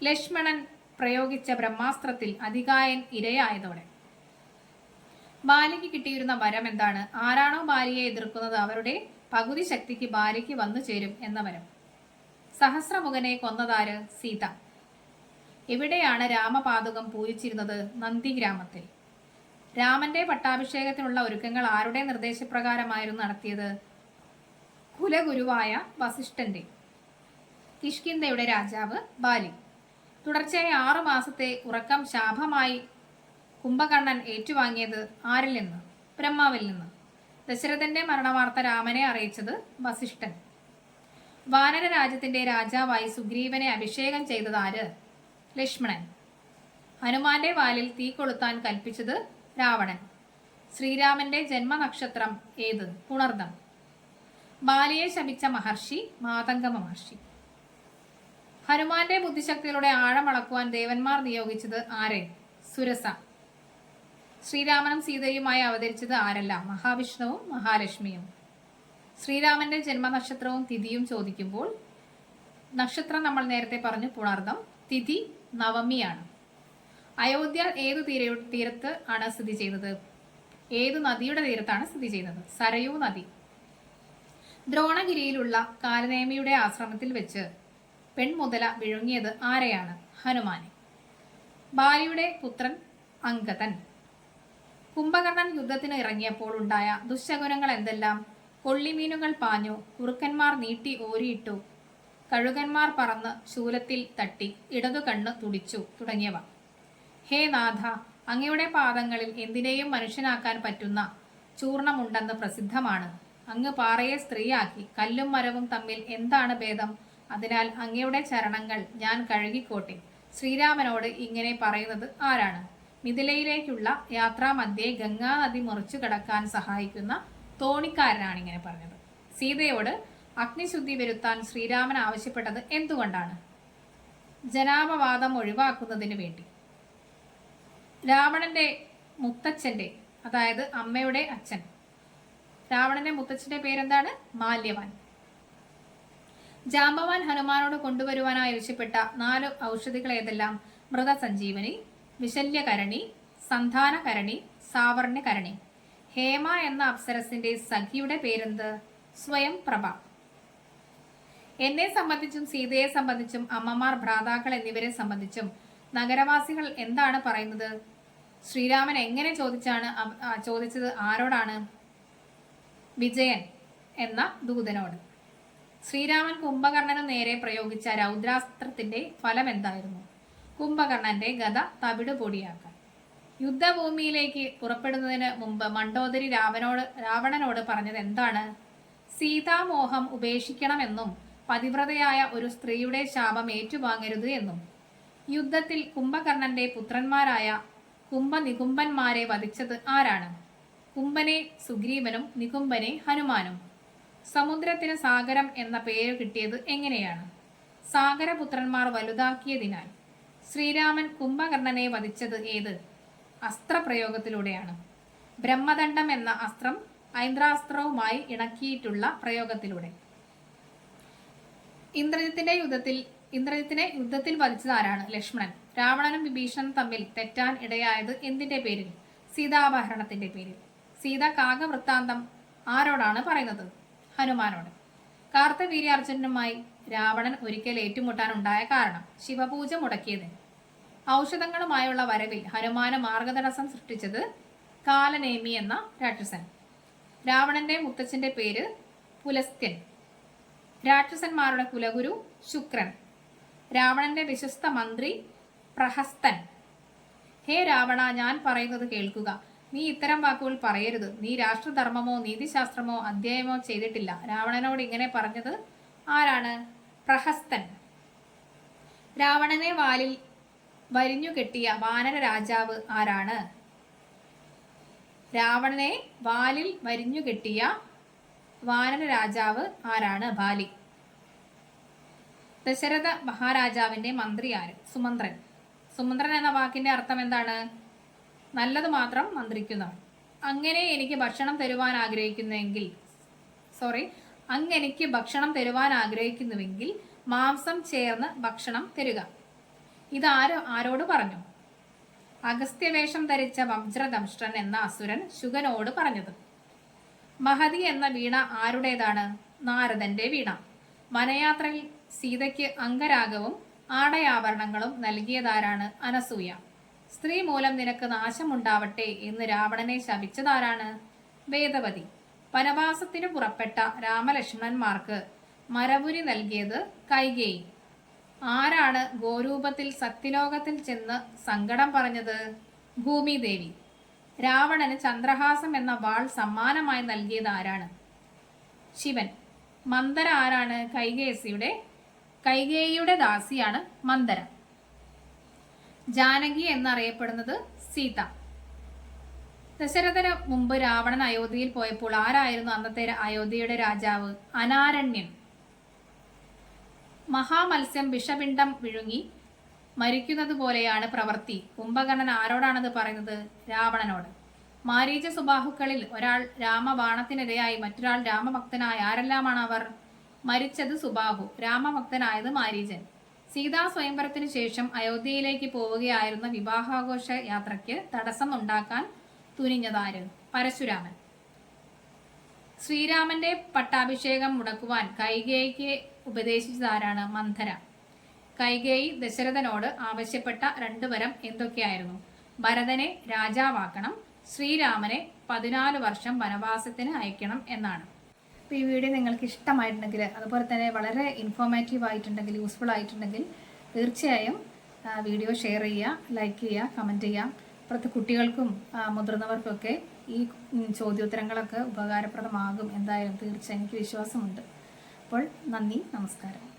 ലക്ഷ്മണൻ പ്രയോഗിച്ച ബ്രഹ്മാസ്ത്രത്തിൽ അതികായൻ ഇരയായതോടെ. ബാലിക്ക് കിട്ടിയിരുന്ന വരം എന്താണ്? ആരാണോ ബാലിയെ എതിർക്കുന്നത് അവരുടെ പകുതി ശക്തിക്ക് ബാലിക്ക് വന്നു ചേരും എന്ന വരം. സഹസ്രമുഖനെ കൊന്നതാര്? സീത. എവിടെയാണ് രാമപാദുകം പൂജിച്ചിരുന്നത്? നന്ദിഗ്രാമത്തിൽ. രാമന്റെ പട്ടാഭിഷേകത്തിനുള്ള ഒരുക്കങ്ങൾ ആരുടെ നിർദ്ദേശപ്രകാരമായിരുന്നു നടത്തിയത്? കുലഗുരുവായ വസിഷ്ഠന്റെ. കിഷ്കിന്ധയുടെ രാജാവ് ബാലി. തുടർച്ചയായി 6 മാസത്തെ ഉറക്കം ശാപമായി കുംഭകർണൻ ഏറ്റുവാങ്ങിയത് ആരിൽ നിന്ന്? ബ്രഹ്മാവിൽ നിന്ന്. ദശരഥന്റെ മരണവാർത്ത രാമനെ അറിയിച്ചത് വസിഷ്ഠൻ. വാനര രാജ്യത്തിന്റെ രാജാവായി സുഗ്രീവനെ അഭിഷേകം ചെയ്തത് ആര്? ലക്ഷ്മണൻ. ഹനുമാന്റെ വാലിൽ തീ കൊളുത്താൻ കൽപ്പിച്ചത് രാവണൻ. ശ്രീരാമന്റെ ജന്മനക്ഷത്രം ഏത്? പുണർദം. ബാലിയെ ശപിച്ച മഹർഷി മാതംഗ മഹർഷി. ഹനുമാന്റെ ബുദ്ധിശക്തികളുടെ ആഴമളക്കുവാൻ ദേവന്മാർ നിയോഗിച്ചത് ആരെ? സുരസ. ശ്രീരാമനും സീതയുമായി അവതരിച്ചത് ആരല്ല? മഹാവിഷ്ണുവും മഹാലക്ഷ്മിയും. ശ്രീരാമന്റെ ജന്മനക്ഷത്രവും തിഥിയും ചോദിക്കുമ്പോൾ നക്ഷത്രം നമ്മൾ നേരത്തെ പറഞ്ഞു പുണർദം, തിഥി നവമിയാണ്. അയോധ്യ ഏതു തീരത്ത് ആണ് സ്ഥിതി ചെയ്യുന്നത്? ഏതു നദിയുടെ തീരത്താണ് സ്ഥിതി ചെയ്യുന്നത്? സരയൂ നദി. ദ്രോണഗിരിയിലുള്ള കാലനേമിയുടെ ആശ്രമത്തിൽ വെച്ച് പെൺമുതല വിഴുങ്ങിയത് ആരെയാണ്? ഹനുമാനെ. ബാലിയുടെ പുത്രൻ അങ്കദൻ. കുംഭകർണൻ യുദ്ധത്തിന് ഇറങ്ങിയപ്പോൾ ഉണ്ടായ ദുശ്ശകുനങ്ങൾ എന്തെല്ലാം? കൊള്ളിമീനുകൾ പാഞ്ഞു, കുറുക്കന്മാർ നീട്ടി ഓരിയിട്ടു, കഴുകന്മാർ പറന്ന് ശൂലത്തിൽ തട്ടി, ഇടതു കണ്ണ് തുടിച്ചു തുടങ്ങിയവ. ഹേ നാഥ, അങ്ങയുടെ പാദങ്ങളിൽ എന്തിനേയും മനുഷ്യനാക്കാൻ പറ്റുന്ന ചൂർണമുണ്ടെന്ന് പ്രസിദ്ധമാണ്. അങ്ങ് പാറയെ സ്ത്രീയാക്കി, കല്ലും മരവും തമ്മിൽ എന്താണ് ഭേദം? അതിനാൽ അങ്ങയുടെ ചരണങ്ങൾ ഞാൻ കഴുകിക്കോട്ടെ. ശ്രീരാമനോട് ഇങ്ങനെ പറയുന്നത് ആരാണ്? മിഥിലയിലേക്കുള്ള യാത്രാമധ്യേ ഗംഗാനദി മുറിച്ചു കടക്കാൻ സഹായിക്കുന്ന തോണിക്കാരനാണ് ഇങ്ങനെ പറഞ്ഞത്. സീതയോട് അഗ്നിശുദ്ധി വരുത്താൻ ശ്രീരാമൻ ആവശ്യപ്പെട്ടത് എന്തുകൊണ്ടാണ്? ജനാപവാദം ഒഴിവാക്കുന്നതിന് വേണ്ടി. രാവണന്റെ മുത്തച്ഛന്റെ, അതായത് അമ്മയുടെ അച്ഛൻ, രാവണന്റെ മുത്തച്ഛന്റെ പേരെന്താണ്? മാല്യവാൻ. ജാമ്പവാൻ ഹനുമാനോട് കൊണ്ടുവരുവാനായി ആവശ്യപ്പെട്ട 4 ഔഷധികൾ ഏതെല്ലാം? മൃതസഞ്ജീവനി, വിശല്യകരണി, സന്ധാനകരണി, സാവർണ്യകരണി. ഹേമ എന്ന അപ്സരസിന്റെ സഖിയുടെ പേരെന്ത്? സ്വയം പ്രഭ. എന്നെ സംബന്ധിച്ചും സീതയെ സംബന്ധിച്ചും അമ്മമാർ, ഭ്രാതാക്കൾ എന്നിവരെ സംബന്ധിച്ചും നഗരവാസികൾ എന്താണ് പറയുന്നത്? ശ്രീരാമൻ എങ്ങനെ ചോദിച്ചത് ആരോടാണ്? വിജയൻ എന്ന ദൂതനോട്. ശ്രീരാമൻ കുംഭകർണനു നേരെ പ്രയോഗിച്ച രൗദ്രാസ്ത്രത്തിന്റെ ഫലം എന്തായിരുന്നു? കുംഭകർണന്റെ ഗദ തവിട് പൊടിയാക്കാൻ. യുദ്ധഭൂമിയിലേക്ക് പുറപ്പെടുന്നതിന് മുമ്പ് മണ്ഡോദരി രാവണനോട് പറഞ്ഞത് എന്താണ്? സീതാമോഹം ഉപേക്ഷിക്കണമെന്നും പതിവ്രതയായ ഒരു സ്ത്രീയുടെ ശാപം ഏറ്റുവാങ്ങരുത് എന്നും. യുദ്ധത്തിൽ കുംഭകർണന്റെ പുത്രന്മാരായ കുംഭനികുംബന്മാരെ വധിച്ചത് ആരാണ്? കുംഭനെ സുഗ്രീവനും നികുംബനെ ഹനുമാനും. സമുദ്രത്തിന് സാഗരം എന്ന പേര് കിട്ടിയത് എങ്ങനെയാണ്? സാഗരപുത്രന്മാർ വലുതാക്കിയതിനാൽ. ശ്രീരാമൻ കുംഭകർണനെ വധിച്ചത് ഏത് അസ്ത്രപ്രയോഗത്തിലൂടെയാണ്? ബ്രഹ്മദണ്ഡം എന്ന അസ്ത്രം ഐന്ദ്രാസ്ത്രവുമായി ഇണക്കിയിട്ടുള്ള പ്രയോഗത്തിലൂടെ. ഇന്ദ്രജിത്തിനെ യുദ്ധത്തിൽ വധിച്ചത് ആരാണ്? ലക്ഷ്മണൻ. രാവണനും വിഭീഷണനും തമ്മിൽ തെറ്റാൻ ഇടയായത് എന്തിന്റെ പേരിൽ? സീതാപഹരണത്തിന്റെ പേരിൽ. സീത കാകവൃത്താന്തം ആരോടാണ് പറയുന്നത്? ഹനുമാനോട്. കാർത്തവീര്യാർജുനനുമായി രാവണൻ ഒരിക്കൽ ഏറ്റുമുട്ടാനുണ്ടായ കാരണം? ശിവപൂജ മുടക്കിയതിന്. ഔഷധങ്ങളുമായുള്ള വരവിൽ ഹനുമാന് മാർഗതടസ്സം സൃഷ്ടിച്ചത് കാലനേമി എന്ന രാക്ഷസൻ. രാവണന്റെ മുത്തച്ഛന്റെ പേര് പുലസ്ത്യൻ. രാക്ഷസന്മാരുടെ കുലഗുരു ശുക്രൻ. രാവണന്റെ വിശ്വസ്ത മന്ത്രി പ്രഹസ്തൻ. ഹേ രാവണ, ഞാൻ പറയുന്നത് കേൾക്കുക. നീ ഇത്തരം വാക്കുകൾ പറയരുത്. നീ രാഷ്ട്രധർമ്മമോ നീതിശാസ്ത്രമോ അധ്യായമോ ചെയ്തിട്ടില്ല. രാവണനോട് ഇങ്ങനെ പറഞ്ഞത് ആരാണ്? പ്രഹസ്തൻ. രാവണനെ വാലിൽ വരിഞ്ഞുകെട്ടിയ വാനര രാജാവ് ആരാണ്? രാവണനെ വാലിൽ വരിഞ്ഞുകെട്ടിയ വാനര രാജാവ് ആരാണ്? ബാലി. ദശരഥ മഹാരാജാവിന്റെ മന്ത്രി ആര്? സുമന്ത്രൻ. സുമന്ത്രൻ എന്ന വാക്കിന്റെ അർത്ഥം എന്താണ്? നല്ലത് മാത്രം മന്ത്രിക്കുന്നവൻ. അങ്ങനെക്ക് ഭക്ഷണം തരുവാൻ ആഗ്രഹിക്കുന്നുവെങ്കിൽ മാംസം ചേർന്ന് ഭക്ഷണം തരുക. ആരോട് പറഞ്ഞു? അഗസ്ത്യവേഷം ധരിച്ച വജ്രദംഷ്ട്രൻ എന്ന അസുരൻ ശുഗനോട് പറഞ്ഞത്. മഹതി എന്ന വീണ ആരുടേതാണ്? നാരദന്റെ വീണ. വനയാത്രയിൽ സീതയ്ക്ക് അംഗരാഗവും ആടയാഭരണങ്ങളും നൽകിയതാരാണ്? അനസൂയ. സ്ത്രീ മൂലം നിനക്ക് നാശമുണ്ടാവട്ടെ എന്ന് രാവണനെ ശപിച്ചതാരാണ്? വേദവതി. വനവാസത്തിനു പുറപ്പെട്ട രാമലക്ഷ്മണന്മാർക്ക് മരവുരി നൽകിയത് കൈകേയി. ആരാണ് ഗോരൂപത്തിൽ സത്യലോകത്തിൽ ചെന്ന് സങ്കടം പറഞ്ഞത്? ഭൂമിദേവി. രാവണന് ചന്ദ്രഹാസം എന്ന വാൾ സമ്മാനമായി നൽകിയത് ആരാണ്? ശിവൻ. മന്ദര ആരാണ്? കൈകേയിയുടെ ദാസിയാണ് മന്ദര. ജാനകി എന്നറിയപ്പെടുന്നത് സീത. ദശരഥന് മുമ്പ് രാവണൻ അയോധ്യയിൽ പോയപ്പോൾ ആരായിരുന്നു അന്നത്തെ അയോധ്യയുടെ രാജാവ്? അനാരണ്യൻ. മഹാമത്സ്യം വിഷപിണ്ഡം വിഴുങ്ങി മരിക്കുന്നത് പോലെയാണ് പ്രവൃത്തി. കുംഭകർണൻ ആരോടാണത് പറയുന്നത്? രാവണനോട്. മാരീച സുബാഹുക്കളിൽ ഒരാൾ രാമബാണത്തിനിരയായി മറ്റൊരാൾ രാമഭക്തനായ. ആരെല്ലാമാണ് അവർ? മരിച്ചത് സുബാഹു, രാമഭക്തനായത് മാരീചൻ. സീതാ സ്വയംവരത്തിനു ശേഷം അയോധ്യയിലേക്ക് പോവുകയായിരുന്ന വിവാഹാഘോഷ യാത്രയ്ക്ക് തടസ്സം ഉണ്ടാക്കാൻ തുനിഞ്ഞതാര്? പരശുരാമൻ. ശ്രീരാമന്റെ പട്ടാഭിഷേകം മുടക്കുവാൻ കൈകേയിക്ക് ഉപദേശിച്ചതാരാണ്? മന്ധര. കൈകേയി ദശരഥനോട് ആവശ്യപ്പെട്ട 2 വരം എന്തൊക്കെയായിരുന്നു? ഭരതനെ രാജാവാക്കണം, ശ്രീരാമനെ 14 വർഷം വനവാസത്തിന് അയക്കണം എന്നാണ്. അപ്പോൾ ഈ വീഡിയോ നിങ്ങൾക്ക് ഇഷ്ടമായിട്ടുണ്ടെങ്കിൽ, അതുപോലെ തന്നെ വളരെ ഇൻഫോർമേറ്റീവ് ആയിട്ടുണ്ടെങ്കിൽ, യൂസ്ഫുൾ ആയിട്ടുണ്ടെങ്കിൽ തീർച്ചയായും വീഡിയോ ഷെയർ ചെയ്യുക, ലൈക്ക് ചെയ്യുക, കമൻറ്റ് ചെയ്യുക. അപ്പുറത്ത് കുട്ടികൾക്കും മുതിർന്നവർക്കൊക്കെ ഈ ചോദ്യോത്തരങ്ങളൊക്കെ ഉപകാരപ്രദമാകും എന്തായാലും തീർച്ചയായും എനിക്ക് വിശ്വാസമുണ്ട്. അപ്പോൾ നന്ദി, നമസ്കാരം.